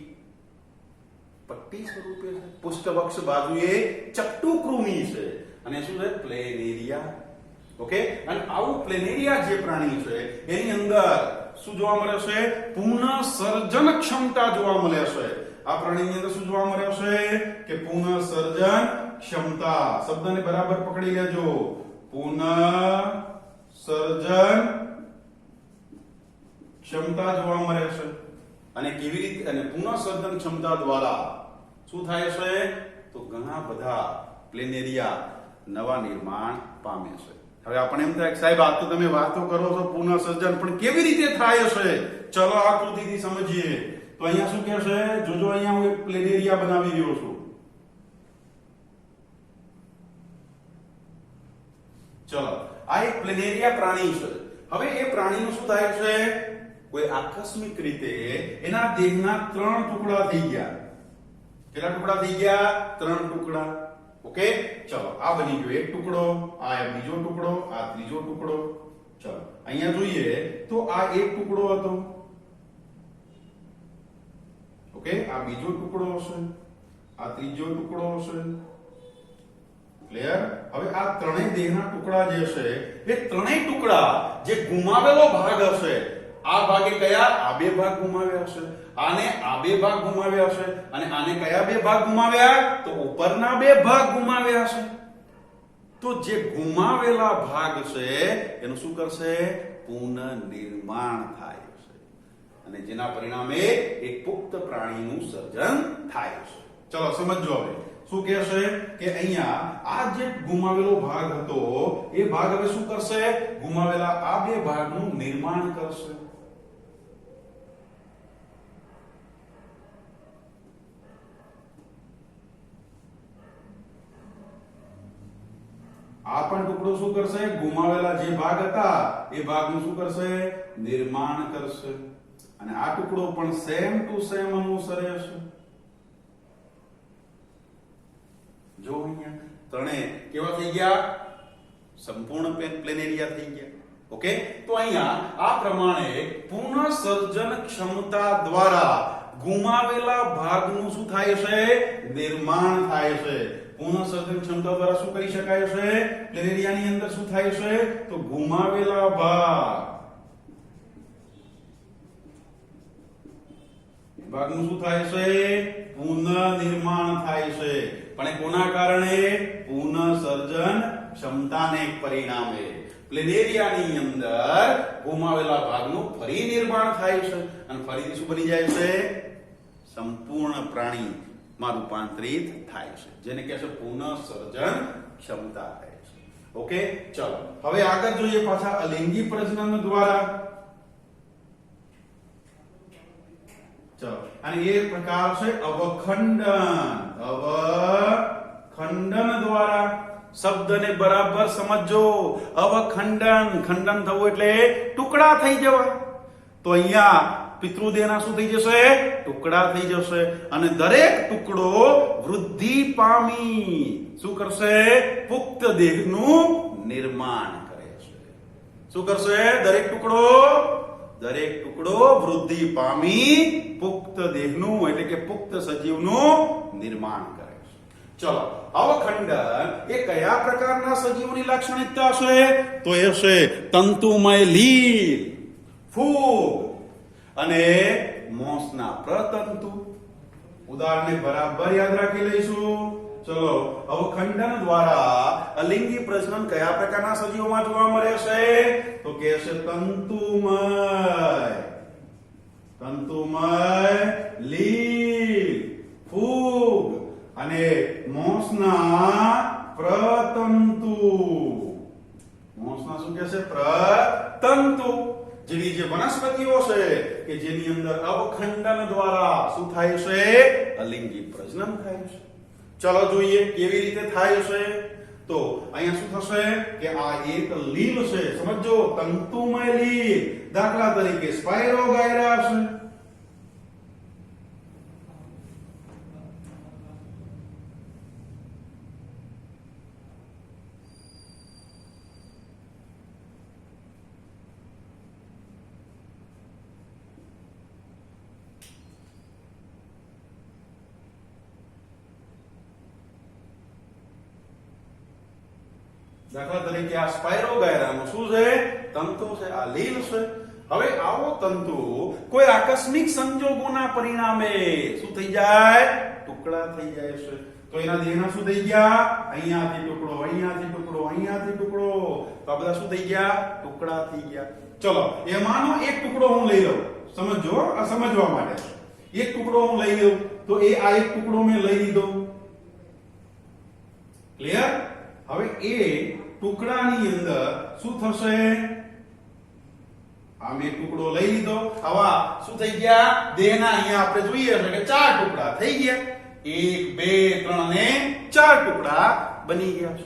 સ્વરૂપે છે. પુષ્ઠવક્ષ બાજુએ ચપટું કૃમિ છે અને શું છે? પ્લેનેરિયા. ઓકે, અને આવું પ્લેનેરિયા જે પ્રાણી છે એની અંદર શું જોવા મળે છે? પુનઃસર્જન ક્ષમતા જોવા મળે છે. આ પ્રાણીની અંદર શું જોવા મળે છે? કે પુનઃસર્જન ક્ષમતા. શબ્દને બરાબર પકડી લેજો. પુનઃસર્જન ક્ષમતા જોવા મળે છે. અને કેવી રીતે? અને પુનઃસર્જન ક્ષમતા દ્વારા શું થાય છે? તો ઘણા બધા પ્લેનેરિયા નવા નિર્માણ પામે છે. હવે આપણે એમ થાય કે સાહેબ આ તો તમે વાતો કરો છો પુનઃસર્જન, પણ કેવી રીતે થાય છે? ચલો આકૃતિથી સમજીએ. તો અહીંયા શું કહે છે? જોજો, અહીંયા હું એક પ્લેનેરિયા બનાવી રહ્યો છું. ચલો, આ એક પ્લેનેરિયા પ્રાણી છે. હવે એ પ્રાણીનું શું થાય છે? કોઈ આકસ્મિક રીતે એના દેહના 3 ટુકડા થઈ ગયા. કેટલા ટુકડા થઈ ગયા? 3 ટુકડા. ઓકે, ચલો, આ બની ગયો એક ટુકડો, આ બીજો ટુકડો, આ ત્રીજો ટુકડો. ચલો અહીંયા જોઈએ તો આ એક ટુકડો હતો. ઓકે, આ બીજો ટુકડો હશે, આ ત્રીજો ટુકડો હશે. ક્લિયર? હવે આ ત્રણેય દેહના ટુકડા જે છે એ ત્રણેય ટુકડા જે ગુમાવેલો ભાગ હશે, આ ભાગે કયા? આ બે ભાગ ગુમાવ્યા હશે, આને આ બે ભાગ ગુમાવ્યા હશે, અને આને કયા બે ભાગ ગુમાવ્યા? તો ઉપરના બે ભાગ ગુમાવ્યા હશે. તો જે ગુમાવેલા ભાગ છે એનું શું કરશે? પુનઃનિર્માણ થાય છે, અને જેના પરિણામે એક પુખ્ત પ્રાણીનું સર્જન થાય છે. ચલો સમજો. હવે શું કહે છે કે અહીંયા આ જે ગુમાવેલો ભાગ હતો એ ભાગ હવે શું કરશે? ગુમાવેલા આ બે ભાગનું નિર્માણ કરશે. આ પણ ટુકડો શું કરશે? ગુમાવેલા જે ભાગ હતા એ ભાગનું શું કરશે? નિર્માણ કરશે. અને આ ટુકડો પણ સેમ ટુ સેમ અનુસરે છે. જો અહીંયા ત્રણે કેવા થઈ ગયા? સંપૂર્ણ પ્લેનેરિયા થઈ ગયા. ઓકે, તો અહીંયા આ પ્રમાણે પુનઃસર્જન ક્ષમતા દ્વારા ગુમાવેલા ભાગનું શું થાય છે? નિર્માણ થાય છે. પુનઃસર્જન ક્ષમતા દ્વારા શું કરી શકાય છે? પ્લેનેરિયાની અંદર શું થાય છે? તો ગુમાવેલા ભાગનું શું થાય છે? પુનઃનિર્માણ થાય છે. પણ એ કોના કારણે? પુનઃસર્જન ક્ષમતાને પરિણામે પ્લેનેરિયાની અંદર ગુમાવેલા ભાગનું ફરી નિર્માણ થાય છે, અને ફરીથી શું બની જાય છે? સંપૂર્ણ પ્રાણી માં રૂપાંતરિત થાય છે, જેને કહે છે પુનઃસર્જન ક્ષમતા થાય છે. ઓકે, ચલો હવે આગળ જોઈએ પાછા અલિંગી પ્રજનન દ્વારા. ચલો, અને એ પ્રકાર છે અવખંડન દ્વારા. શબ્દને બરાબર સમજો. અવખંડન, ખંડન થવું એટલે ટુકડા થઈ જવા. તો અહીંયા પિતૃદેહના શું થઈ જશે? ટુકડા થઈ જશે, અને દરેક ટુકડો વૃદ્ધિ પામી શું કરશે? પુખ્ત દેહનું નિર્માણ કરે છે. શું કરશે? દરેક ટુકડો વૃદ્ધિ પામી પુખ્ત દેહનું એટલે કે પુખ્ત સજીવનું નિર્માણ કરે છે. ચલો, અવખંડન એ કયા પ્રકારના સજીવોની લાક્ષણિકતા છે? તો એ છે તંતુમય લીલ, ફૂગ અને મોસના પ્રતંતુ. ઉદાહરણને બરાબર યાદ રાખી લઈશું. ચલો, અવખંડન દ્વારા અલિંગી પ્રજનન કયા પ્રકારના સજીવોમાં જોવા મળે છે? તો કે છે તંતુમય લીલ, ફૂગ અને મોસના પ્રતંતુ. મોસના શું કહે છે? પ્રતંતુ. જેવી જે વનસ્પતિઓ છે કે જેની અંદર અવખંડન દ્વારા શું થાય છે? અલિંગી પ્રજનન થાય છે. ચલો જોઈએ કેવી રીતે થાય છે. તો અહીંયા શું થશે કે આ એક લીલ છે, સમજો, તંતુમય લીલ. દાખલા તરીકે સ્પાયરોગાયરા છે. દાખલા તરીકે આ સ્પાયરોગાયરાનું શું છે? તંતુ છે, આ લીલ છે. હવે આવો તંતુ કોઈ આકસ્મિક સંજોગોના પરિણામે શું થઈ જાય? ટુકડા થઈ જાય છે. તો એના દેહના શું થઈ ગયા? અહીંયાથી ટુકડો, અહીંયાથી ટુકડો, અહીંયાથી ટુકડો. તો આ બધા શું થઈ ગયા? ટુકડા થઈ ગયા. ચલો એમાંનો એક ટુકડો હું લઈ લઉં. સમજો, આ સમજવા માટે એક ટુકડો હું લઈ લઉં. તો એ આ એક ટુકડો મેં લઈ લીધો. ક્લિયર? હવે એ ટુકડાની અંદર શું થશે? આ મેં ટુકડો લઈ લીધો. આવા શું થઈ ગયા? દેહના અહીંયા આપણે જોઈએ છે કે 4 ટુકડા થઈ ગયા. 1 2 3 અને 4 ટુકડા બની ગયા છે.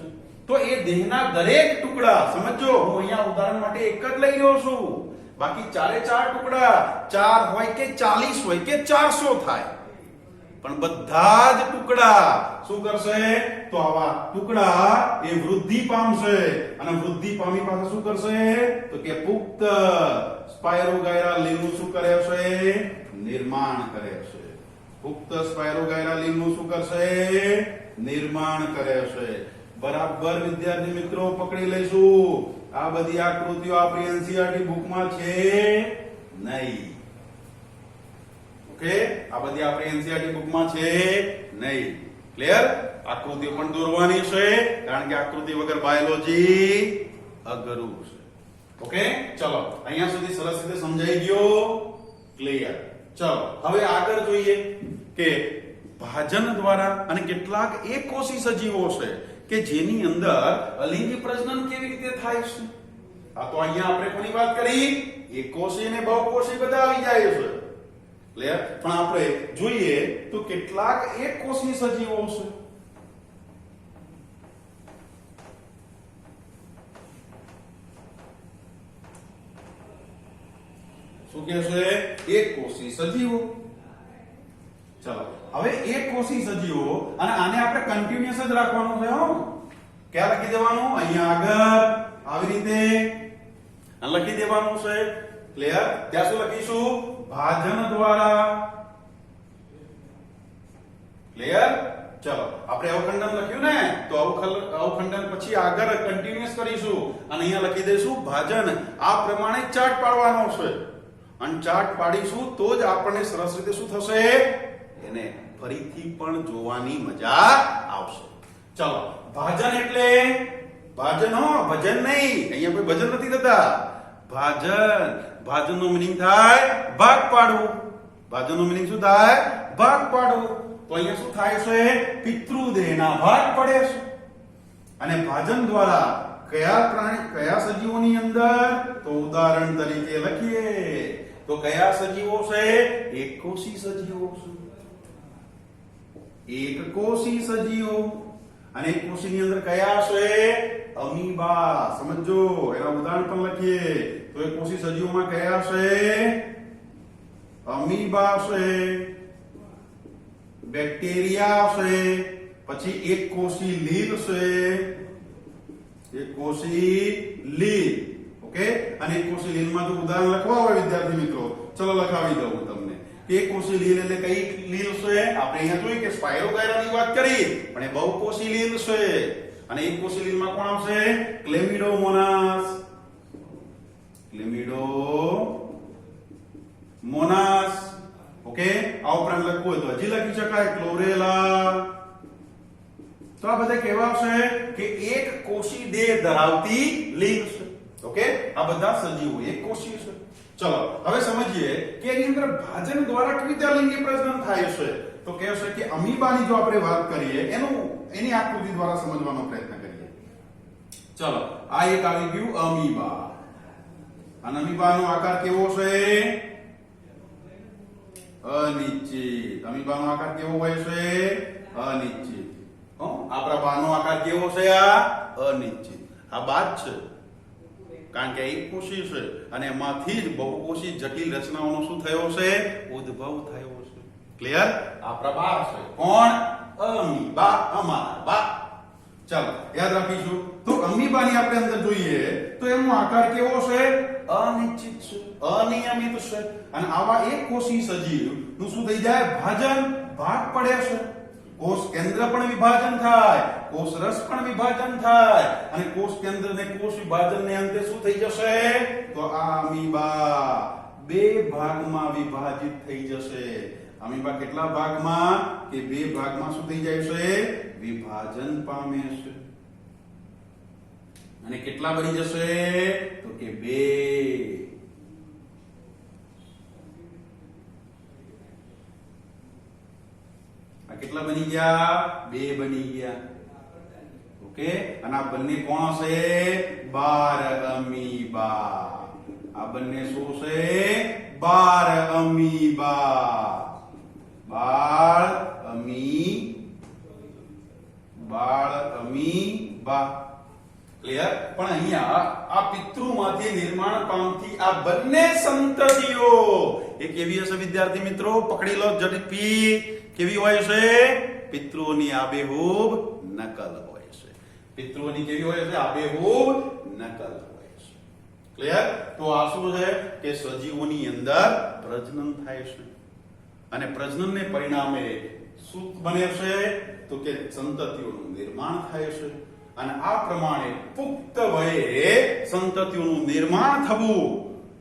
તો એ દેહના દરેક ટુકડા, સમજો, હું અહીંયા ઉદાહરણ માટે એક જ લઈ રહ્યો છું. બાકી 4 ટુકડા 4 હોય કે 40 હોય કે 400 થાય, પણ બધા જ ટુકડા શું કરશે? તો આવા ટુકડા એ વૃદ્ધિ પામશે. અને વૃદ્ધિ પામી પાછા શું કરશે? તો કે પુખ્ત સ્પાયરોગાયરા લીલનું શું કરે છે? નિર્માણ કરે છે. પુખ્ત સ્પાયરોગાયરા લીલનું શું કરશે? નિર્માણ કરે છે. બરાબર વિદ્યાર્થી મિત્રો પકડી લઈશું. આ બધી આકૃતિઓ આપણી એનસીઈઆરટી બુકમાં છે નહીં. ઓકે, આ બધી આપણી એનસીઈઆરટી બુકમાં છે નહીં. ક્લિયર? આકૃતિઓ પણ દોરવાની છે, કારણ કે આકૃતિ વગર બાયોલોજી અઘરું છે. ઓકે, ચલો અહીંયા સુધી સરસ રીતે સમજાઈ ગયો. ક્લિયર? ચલો હવે આગળ જોઈએ કે ભાજન દ્વારા અને કેટલાક એકકોષી સજીવો છે કે જેની અંદર અલિંગી પ્રજનન કેવી રીતે થાય છે. આ તો અહીંયા આપણે કોની વાત કરી? એકકોષી અને બહુકોષી બધા આવી જાય છે. ક્લિયર? પણ આપણે જોઈએ તો કેટલાક એકકોષી સજીવો છે. શું કે છે? એકકોષી સજીવો. ચલો હવે એકકોષી સજીવો, અને આને આપણે કન્ટિન્યુઅસ જ રાખવાનું છે. હો, ક્યાં લખી દેવાનું? અહીંયા આગળ આવી રીતે લખી દેવાનું છે. ક્લિયર? ત્યાં શું લખીશું? ભાજન દ્વારા. ક્લિયર? ચલો આપણે અવખંડન લખ્યું ને, તો અવખંડન પછી આગળ કન્ટિન્યુઅસ કરીશું અને અહીંયા લખી દઈશું ભાજન. આ પ્રમાણે ચાર્ટ પાડવાનો છે, અને ચાર્ટ પાડીશું તો જ આપણને સરસ રીતે શું થશે? એને ફરીથી પણ જોવાની મજા આવશે. ચલો ભાજન એટલે ભાજન, હો, ભજન નહીં. અહીંયા કોઈ ભજન નથી થતા. ભાજન, ભાજનનો મીનિંગ થાય ભાગ પાડવું. ભાજનનો મીનિંગ શું થાય? ભાગ પાડવું. તો અહીંયા શું થાય છે? પિતૃદેહના ભાગ પડે છે. અને ભાજન દ્વારા કયા પ્રાણી, કયા સજીવોની અંદર? તો ઉદાહરણ તરીકે લખીએ તો કયા સજીવો છે? એકકોષી સજીવો છે. એકકોષી સજીવો. અને એકકોષીની અંદર કયા છે? અમીબા. સમજો, એના ઉદાહરણ પણ લખીએ તો એકકોષી સજીવોમાં કયા છે? અમીબા છે, બેક્ટેરિયા છે, પછી એકકોષી લીલ છે. એકકોષી લીલ. ઓકે, અને એકકોષી લીલમાં જો ઉદાહરણ લખવા હોય વિદ્યાર્થી મિત્રો, ચલો લખાવી દઉં તમને. એકકોષી લીલ એટલે કઈ લીલ છે? આપણે અહીંયા જોઈએ કે સ્પાયરોગાયરાની વાત કરી, પણ એ બહુકોષી લીલ છે. અને એકકોષી લીલમાં કોણ આવશે? ક્લેમિડોમોનાસ. ક્લેમિડોમોનાસ. ઓકે, આ ઉપરાંત લખવું હોય તો હજી લખી શકાય ક્લોરેલા. તો આ બધા કેવા છે? કે એક કોષી દેહ ધરાવતી લીલ છે. ઓકે, આ બધા સજીવો એકકોષી છે. ચલો હવે સમજીએ કે એની અંદર ભાજન દ્વારા કેવી રીતે લિંગી પ્રજનન થાય છે. તો કહે છે કે અમીબાની જો આપણે વાત કરીએ, એની આકૃતિ દ્વારા સમજવાનો પ્રયત્ન કરીએ. ચલો આ એક આવી ગયું અમીબા. અને અમીબાનો આકાર કેવો છે? અનિશ્ચિત. અમીબાનો આકાર કેવો હોય છે? અનિશ્ચિત. આપણા બાનો આકાર કેવો છે? આ અનિશ્ચિત. આ બાદ છે કારણ કે એક કોષી છે અને એમાંથી જ બહુકોષી જટિલ રચનાઓનો શું થયો છે? ઉદ્ભવ થયો છે. ક્લિયર? આ પ્રભાવ છે. કોણ? અમીબા, અમારા બા. ચાલો યાદ રાખીશું. તો અમીબાની આપણે અંદર જોઈએ તો એનો આકાર કેવો છે? અનિશ્ચિત છે, અનિયમિત છે. અને આવા એક કોષી સજીવ નું શું થઈ જાય? ભાગ પડે છે. કોષ કેન્દ્ર પણ વિભાજન થાય, કોષ રસ પણ વિભાજન થાય અને કોષ કેન્દ્ર ને કોષ વિભાજન ને અંતે શું થઈ જશે? તો આ અમીબા બે ભાગમાં વિભાજિત થઈ જશે. અમીબા કેટલા ભાગમાં? કે બે ભાગમાં શું થઈ જાય છે? વિભાજન પામે છે. અને કેટલા બની જશે? તો કે બે. આ કેટલા બની ગયા? બે બની ગયા. ઓકે. અને આ બંને કોણ છે? બાર અમીબા. આ બંને શું છે? બાર અમીબા. બાળ અમીબા. ક્લિયર? પણ અહીંયા આ પિતૃમાંથી નિર્માણ પામતી આ બંને સંતતિઓ એ કેવી હશે વિદ્યાર્થી મિત્રો? પકડી લો ઝડપી. કેવી હોય છે? પિતૃઓની આબેહૂબ નકલ હોય છે. પિતૃઓની કેવી હોય છે? આબેહૂબ નકલ હોય છે. ક્લિયર? તો આ શું છે? કે સજીવોની અંદર પ્રજનન થાય છે અને પ્રજનનને પરિણામે શું બને છે? તો કે સંતતિઓનું નિર્માણ થાય છે. અને આ પ્રમાણે પુખ્ત વયે સંતતિઓનું નિર્માણ થવું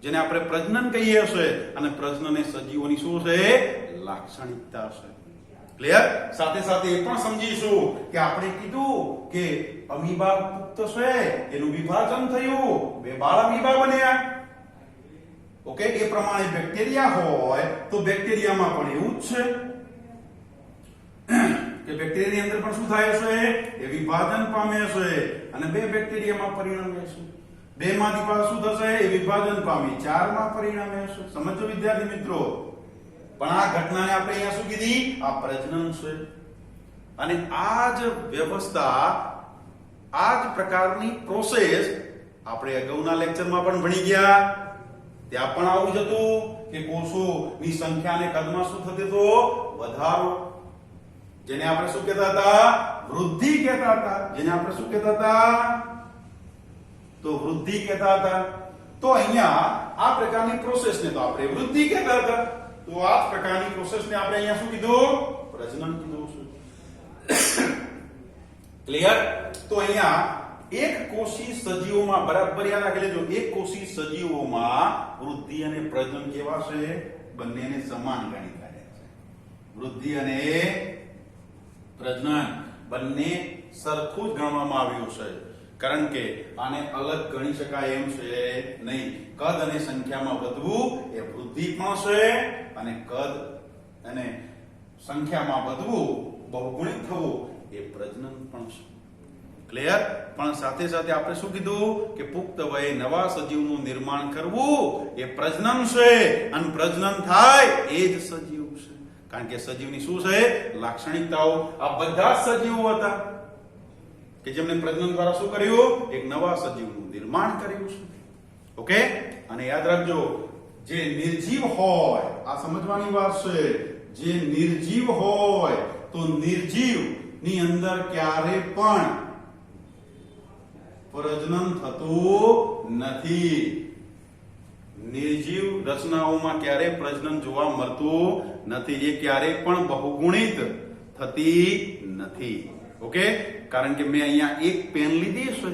જેને આપણે પ્રજનન કહીએ છીએ અને પ્રજનન એ સજીવોની શું છે? લાક્ષણિકતા છે. ક્લિયર? સાથે સાથે એ પણ સમજીશું કે આપણે કીધું કે અમીબા પુખ્ત છે, એનું વિભાજન થયું, બે બાળ અમીબા બન્યા. ઓકે. એ પ્રમાણે બેક્ટેરિયા હોય તો બેક્ટેરિયામાં પણ એવું જ છે કે બેક્ટેરિયાની અંદર પણ શું થાય છે? એ વિભાજન પામે છે અને બે બેક્ટેરિયામાં પરિણમે છે. બે માંથી પાછું શું થશે? એ વિભાજન પામી ચારમાં પરિણમે છે. સમજો વિદ્યાર્થી મિત્રો? પણ આ ઘટનાને આપણે અહીંયા શું કીધી? આ પ્રજનન છે. અને આ જ વ્યવસ્થા, આ જ પ્રકારની પ્રોસેસ આપણે અગાઉના લેક્ચરમાં પણ ભણી ગયા. ત્યાં પણ આવું જ હતું કે કોષોની સંખ્યા અને કદમાં શું થતું હતું? વધારો. જેને આપણે શું કહેતા હતા? વૃદ્ધિ કહેતા હતા. જેને આપણે શું કહેતા હતા? તો વૃદ્ધિ કહેતા હતા. તો અહીંયા આ પ્રકારની પ્રોસેસને તો આપણે વૃદ્ધિ કહેતા હતા. તો આ પ્રકારની પ્રોસેસને આપણે અહીંયા શું કીધું? પ્રજનન કીધું છે. ક્લિયર? તો અહીંયા એક કોષી સજીવોમાં બરાબર યાદ રાખી લેજો, એક કોષી સજીવોમાં વૃદ્ધિ અને પ્રજનન કેવા છે? બંનેને સમાન ગણી કાઢ્યા છે. વૃદ્ધિ અને પ્રજનન બંને સરખું જ ગણવામાં આવ્યું છે. કારણ કે આને અલગ ગણી શકાય એમ છે નહીં. કદ અને સંખ્યામાં વધવું એ વૃદ્ધિ પણ છે અને કદ અને સંખ્યામાં વધવું, બહુગુણિત થવું એ પ્રજનન પણ છે. ક્લિયર? પણ સાથે સાથે આપણે શું કીધું કે પુખ્ત વયે નવા સજીવનું નિર્માણ કરવું એ પ્રજનન છે અને પ્રજનન થાય એ જ સજીવ છે. કારણ કે સજીવની શું છે? લાક્ષણિકતાઓ. આ બધા સજીવો હતા કે જેમણે પ્રજનન દ્વારા શું કર્યું? એક નવા સજીવનું નિર્માણ કર્યું છે. ઓકે. અને યાદ રાખજો, જે નિર્જીવ હોય, આ સમજવાની વાત છે, જે નિર્જીવ હોય તો નિર્જીવ ની અંદર ક્યારે પણ પ્રજનન થતું નથી. નિર્જીવ રચનાઓમાં ક્યારે પ્રજનન જોવા મળતું નથી. એ ક્યારે પણ બહુગુણિત થતી નથી. ઓકે. કારણ કે મેં અહીંયા એક પેન લીધી છે.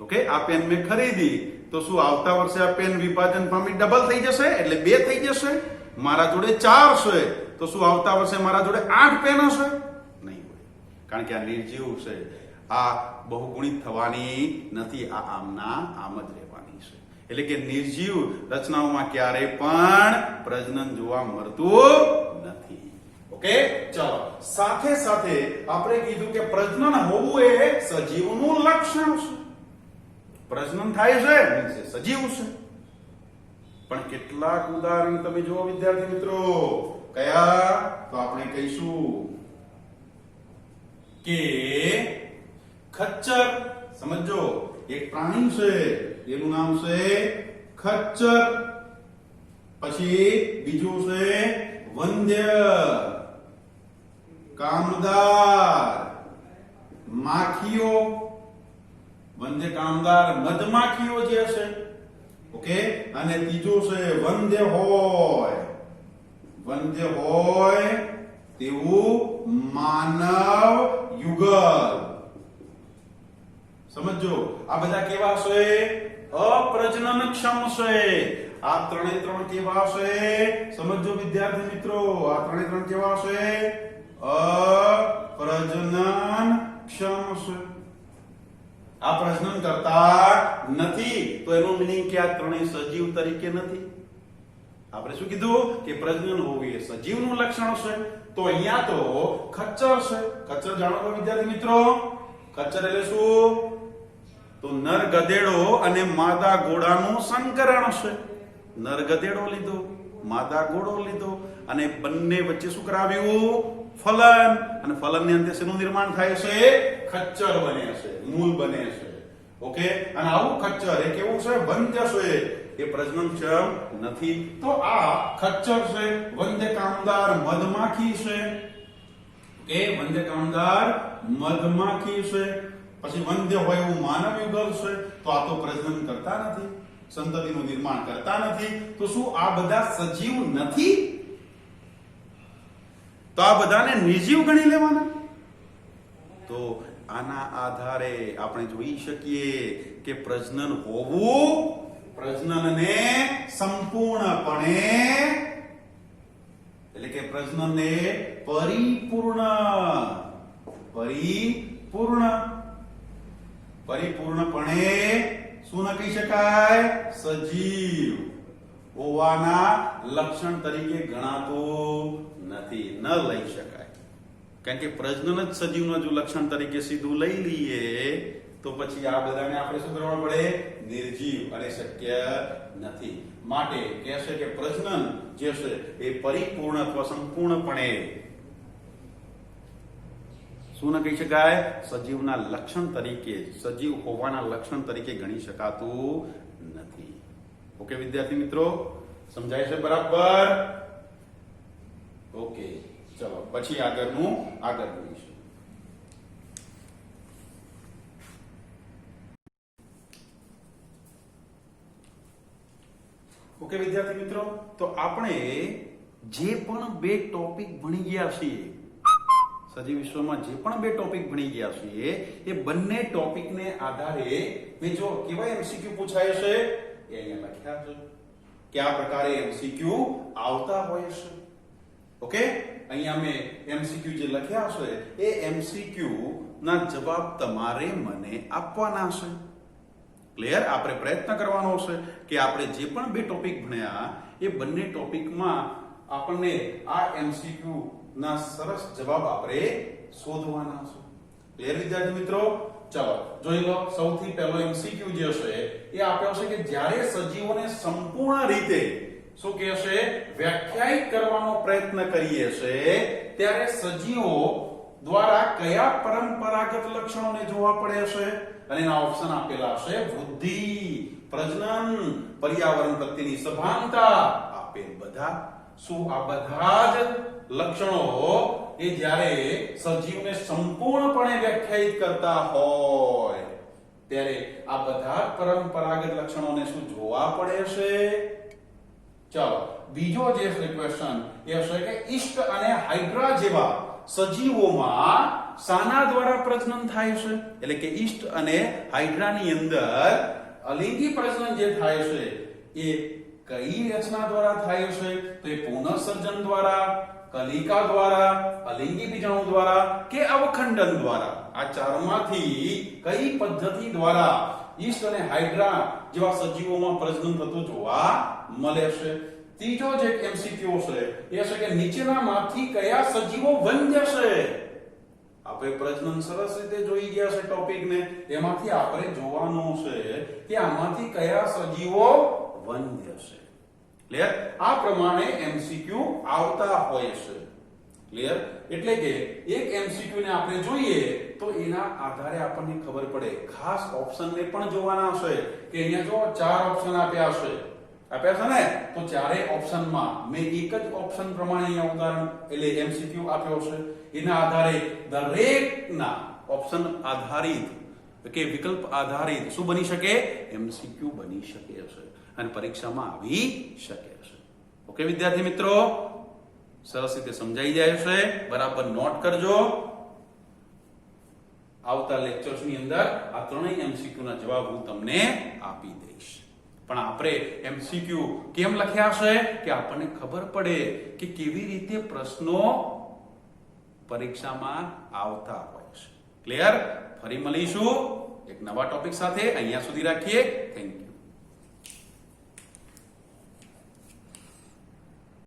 ઓકે. આ પેન મેં ખરીદી તો શું આવતા વર્ષે આ પેન વિભાજન પામી ડબલ થઈ જશે? એટલે 2 થઈ જશે. મારા જોડે 4 છે તો શું આવતા વર્ષે મારા જોડે 8 પેન હશે? નહીં હોય. કારણ કે આ નિર્જીવ છે. આ બહુગુણિત થવાની નથી. આ આમના આમ જ રહેવાની છે. એટલે કે નિર્જીવ રચનાઓમાં ક્યારે પણ પ્રજનન જોવા મળતું નથી. ઓકે. ચાલો, સાથે સાથે આપણે કીધું કે પ્રજનન હોવું એ સજીવનું લક્ષણ છે. પ્રજનન થાય છે સજીવ છે. પણ કેટલાક ઉદાહરણ તમે જુઓ વિદ્યાર્થી મિત્રો. કયા? તો આપણે કહીશું કે ખચ્ચર. સમજો, એક પ્રાણી છે, એનું નામ છે ખચ્ચર. પછી બીજું છે વંધ્ય, કામદાર, માખીઓ. વંધ્ય, કામદાર, મધમાખીઓ જે છે. ઓકે. અને ત્રીજું છે વંધ્ય હોય, વંધ્ય હોય તેવું માનવ યુગલ. સમજો, આ બધા કેવા છે? અપ્રજનનક્ષમ છે. આ ત્રણે ત્રણ કેવા છે? સમજો વિદ્યાર્થી મિત્રો, આ ત્રણે ત્રણ કેવા છે? અપ્રજનનક્ષમ છે. આ પ્રજનન કરતા નથી, તો એનો મિનિંગ કે આ ત્રણેય સજીવ તરીકે નથી. આપણે શું કીધું કે પ્રજનન હોવું એ સજીવનું લક્ષણ છે. તો અહીંયા તો ખચ્ચર છે. ખચ્ચર જાણો છો વિદ્યાર્થી મિત્રો? ખચ્ચર એટલે શું? તો નર ગધેડો અને માદા ઘોડાનું સંકરણ છે. નર ગધેડો લીધો, માદા ઘોડો લીધો, અને બંને વચ્ચે શું કરાવ્યું? ફલન. અને ફલનની અંતે શેનું નિર્માણ થાય છે? ખચ્ચર બને છે, મૂળ બને છે. ઓકે. અને આવું ખચ્ચર એ કેવું છે? વંધ્ય છે, એ પ્રજનનક્ષમ નથી. તો આ ખચ્ચર છે. વંધ્ય, કામદાર, મધમાખી છે. ઓકે. વંધ્ય, કામદાર, મધમાખી છે. પછી વંધ્ય હોય એવું માનવ યુગલ છે. તો આ તો પ્રજનન કરતા નથી, સંતતિનું નિર્માણ કરતા નથી. તો શું આ બધા સજીવ નથી? તો આ બધાને નિર્જીવ ગણી લેવાના? તો આના આધારે આપણે જોઈ શકીએ કે પ્રજનન હોવું, પ્રજનનને સંપૂર્ણપણે, એટલે કે પ્રજનનને પરિપૂર્ણપણે શું ન કહી શકાય? સજીવ હોવાના લક્ષણ તરીકે ગણાતું નથી, ન લઈ શકાય. કારણ કે પ્રજનન જ સજીવના જો લક્ષણ તરીકે સીધું લઈ લઈએ તો પછી આ બધાને આપણે શું કરવા પડે? નિર્જીવ, અને શક્ય નથી. માટે કહે છે કે પ્રજનન જે છે એ પરિપૂર્ણ અથવા સંપૂર્ણપણે શું ન કહી શકાય? સજીવના લક્ષણ તરીકે, સજીવ હોવાના લક્ષણ તરીકે ગણી શકાતું નથી. ઓકે વિદ્યાર્થી મિત્રો, સમજાય છે બરાબર? ઓકે, ચલો પછી આગળ જોઈશું. ઓકે વિદ્યાર્થી મિત્રો, તો આપણે જે પણ બે ટોપિક ભણી ગયા છીએ, સજીવ વિશ્વમાં જે પણ બે ટોપિક ભણી ગયા છીએ, એ બંને ટોપિકને આધારે મેં જો કેવા એમસીક્યુ પૂછાય છે એ અહીંયા લખ્યા છે કે આ પ્રકારે એમસીક્યુ આવતા હોય છે. ઓકે. અહીંયા મેં એમસીક્યુ જે લખ્યા છે એ એમસીક્યુ ના જવાબ તમારે મને આપવાના છે. ક્લિયર? આપણે પ્રયત્ન કરવાનો છે કે આપણે જે પણ બે ટોપિક ભણ્યા એ બંને ટોપિકમાં આપણને આ એમસીક્યુ ના સરસ જવાબ આપણે શોધવાના છે. ક્લિયર વિદ્યાર્થી મિત્રો? ચલો જોઈ લો. સૌથી પહેલો એમસીક્યુ જે છે એ આપ્યો છે કે જ્યારે સજીવોને સંપૂર્ણ રીતે શું કહે છે? વ્યાખ્યાયિત કરવાનો પ્રયત્ન કરીએ છે ત્યારે સજીવો દ્વારા કયા પરંપરાગત લક્ષણોને જોવા પડે છે? અને એના ઓપ્શન આપેલા છે: વૃદ્ધિ, પ્રજનન, પર્યાવરણ પ્રત્યેની સભાનતા. આપેલ બધા શું આ બધા જ લક્ષણો એ જ્યારે સજીવને સંપૂર્ણપણે વ્યાખ્યાયિત કરતા હોય ત્યારે આ બધા પરંપરાગત લક્ષણોને શું જોવા પડે છે? ચાલો બીજો જે ક્વેશ્ચન એ છે કે ઈસ્ટ અને હાઇડ્રા જેવા સજીવોમાં શાના દ્વારા પ્રજનન થાય છે? એટલે કે ઈસ્ટ અને હાઇડ્રાની અંદર અલિંગી પ્રજનન જે થાય છે એ કઈ રચના દ્વારા થાય છે? તો એ પુનઃસર્જન દ્વારા, કલિકા દ્વારા, અલિંગી બીજાણુ દ્વારા કે અવખંડન દ્વારા? આ ચારમાંથી કઈ પદ્ધતિ દ્વારા ઈસ્ટ અને હાઇડ્રા જેવા સજીવોમાં પ્રજનન થતું જોવા મળે છે? ત્રીજો જે એમસીક્યુ છે એ છે કે નીચેનામાંથી કયા સજીવો વંધ્ય છે? આપણે પ્રજનન સરસ રીતે જોઈ ગયા છે ટોપિકને, એમાંથી આપણે જોવાનું છે કે આમાંથી કયા સજીવો વંધ્ય છે. ક્લિયર? આ પ્રમાણે એમસીક્યુ આવતા હોય છે. ક્લિયર? એટલે કે એક એમસીક્યુ ને આપણે જોઈએ તો એના આધારે આપણને ખબર પડે. ખાસ ઓપ્શન ને પણ જોવાના હશે કે અહીંયા જો 4 ઓપ્શન આપ્યા છે ને, તો ચારે ઓપ્શનમાં મેં એક જ ઓપ્શન પ્રમાણે અહીંયા ઉદાહરણ એટલે એમસીક્યુ આપ્યો છે. એના આધારે દરેકના ઓપ્શન આધારિત કે વિકલ્પ આધારિત શું બની શકે? એમસીક્યુ બની શકે છે અને પરીક્ષામાં આવી શકે છે. ઓકે વિદ્યાર્થી મિત્રો, સરસ રીતે સમજાઈ જાય છે. બરાબર નોટ કરજો. આવતા લેક્ચર્સ ની અંદર આ ત્રણેય એમસીક્યુ ના જવાબ હું તમને આપી દઈશ. પણ આપણે એમસીક્યુ કેમ લખ્યા છે કે આપણને ખબર પડે કે કેવી રીતે પ્રશ્નો પરીક્ષામાં આવતા હોય છે. ક્લિયર? ફરી મળીશું એક નવા ટોપિક સાથે. અહીંયા સુધી રાખીએ. Thank you.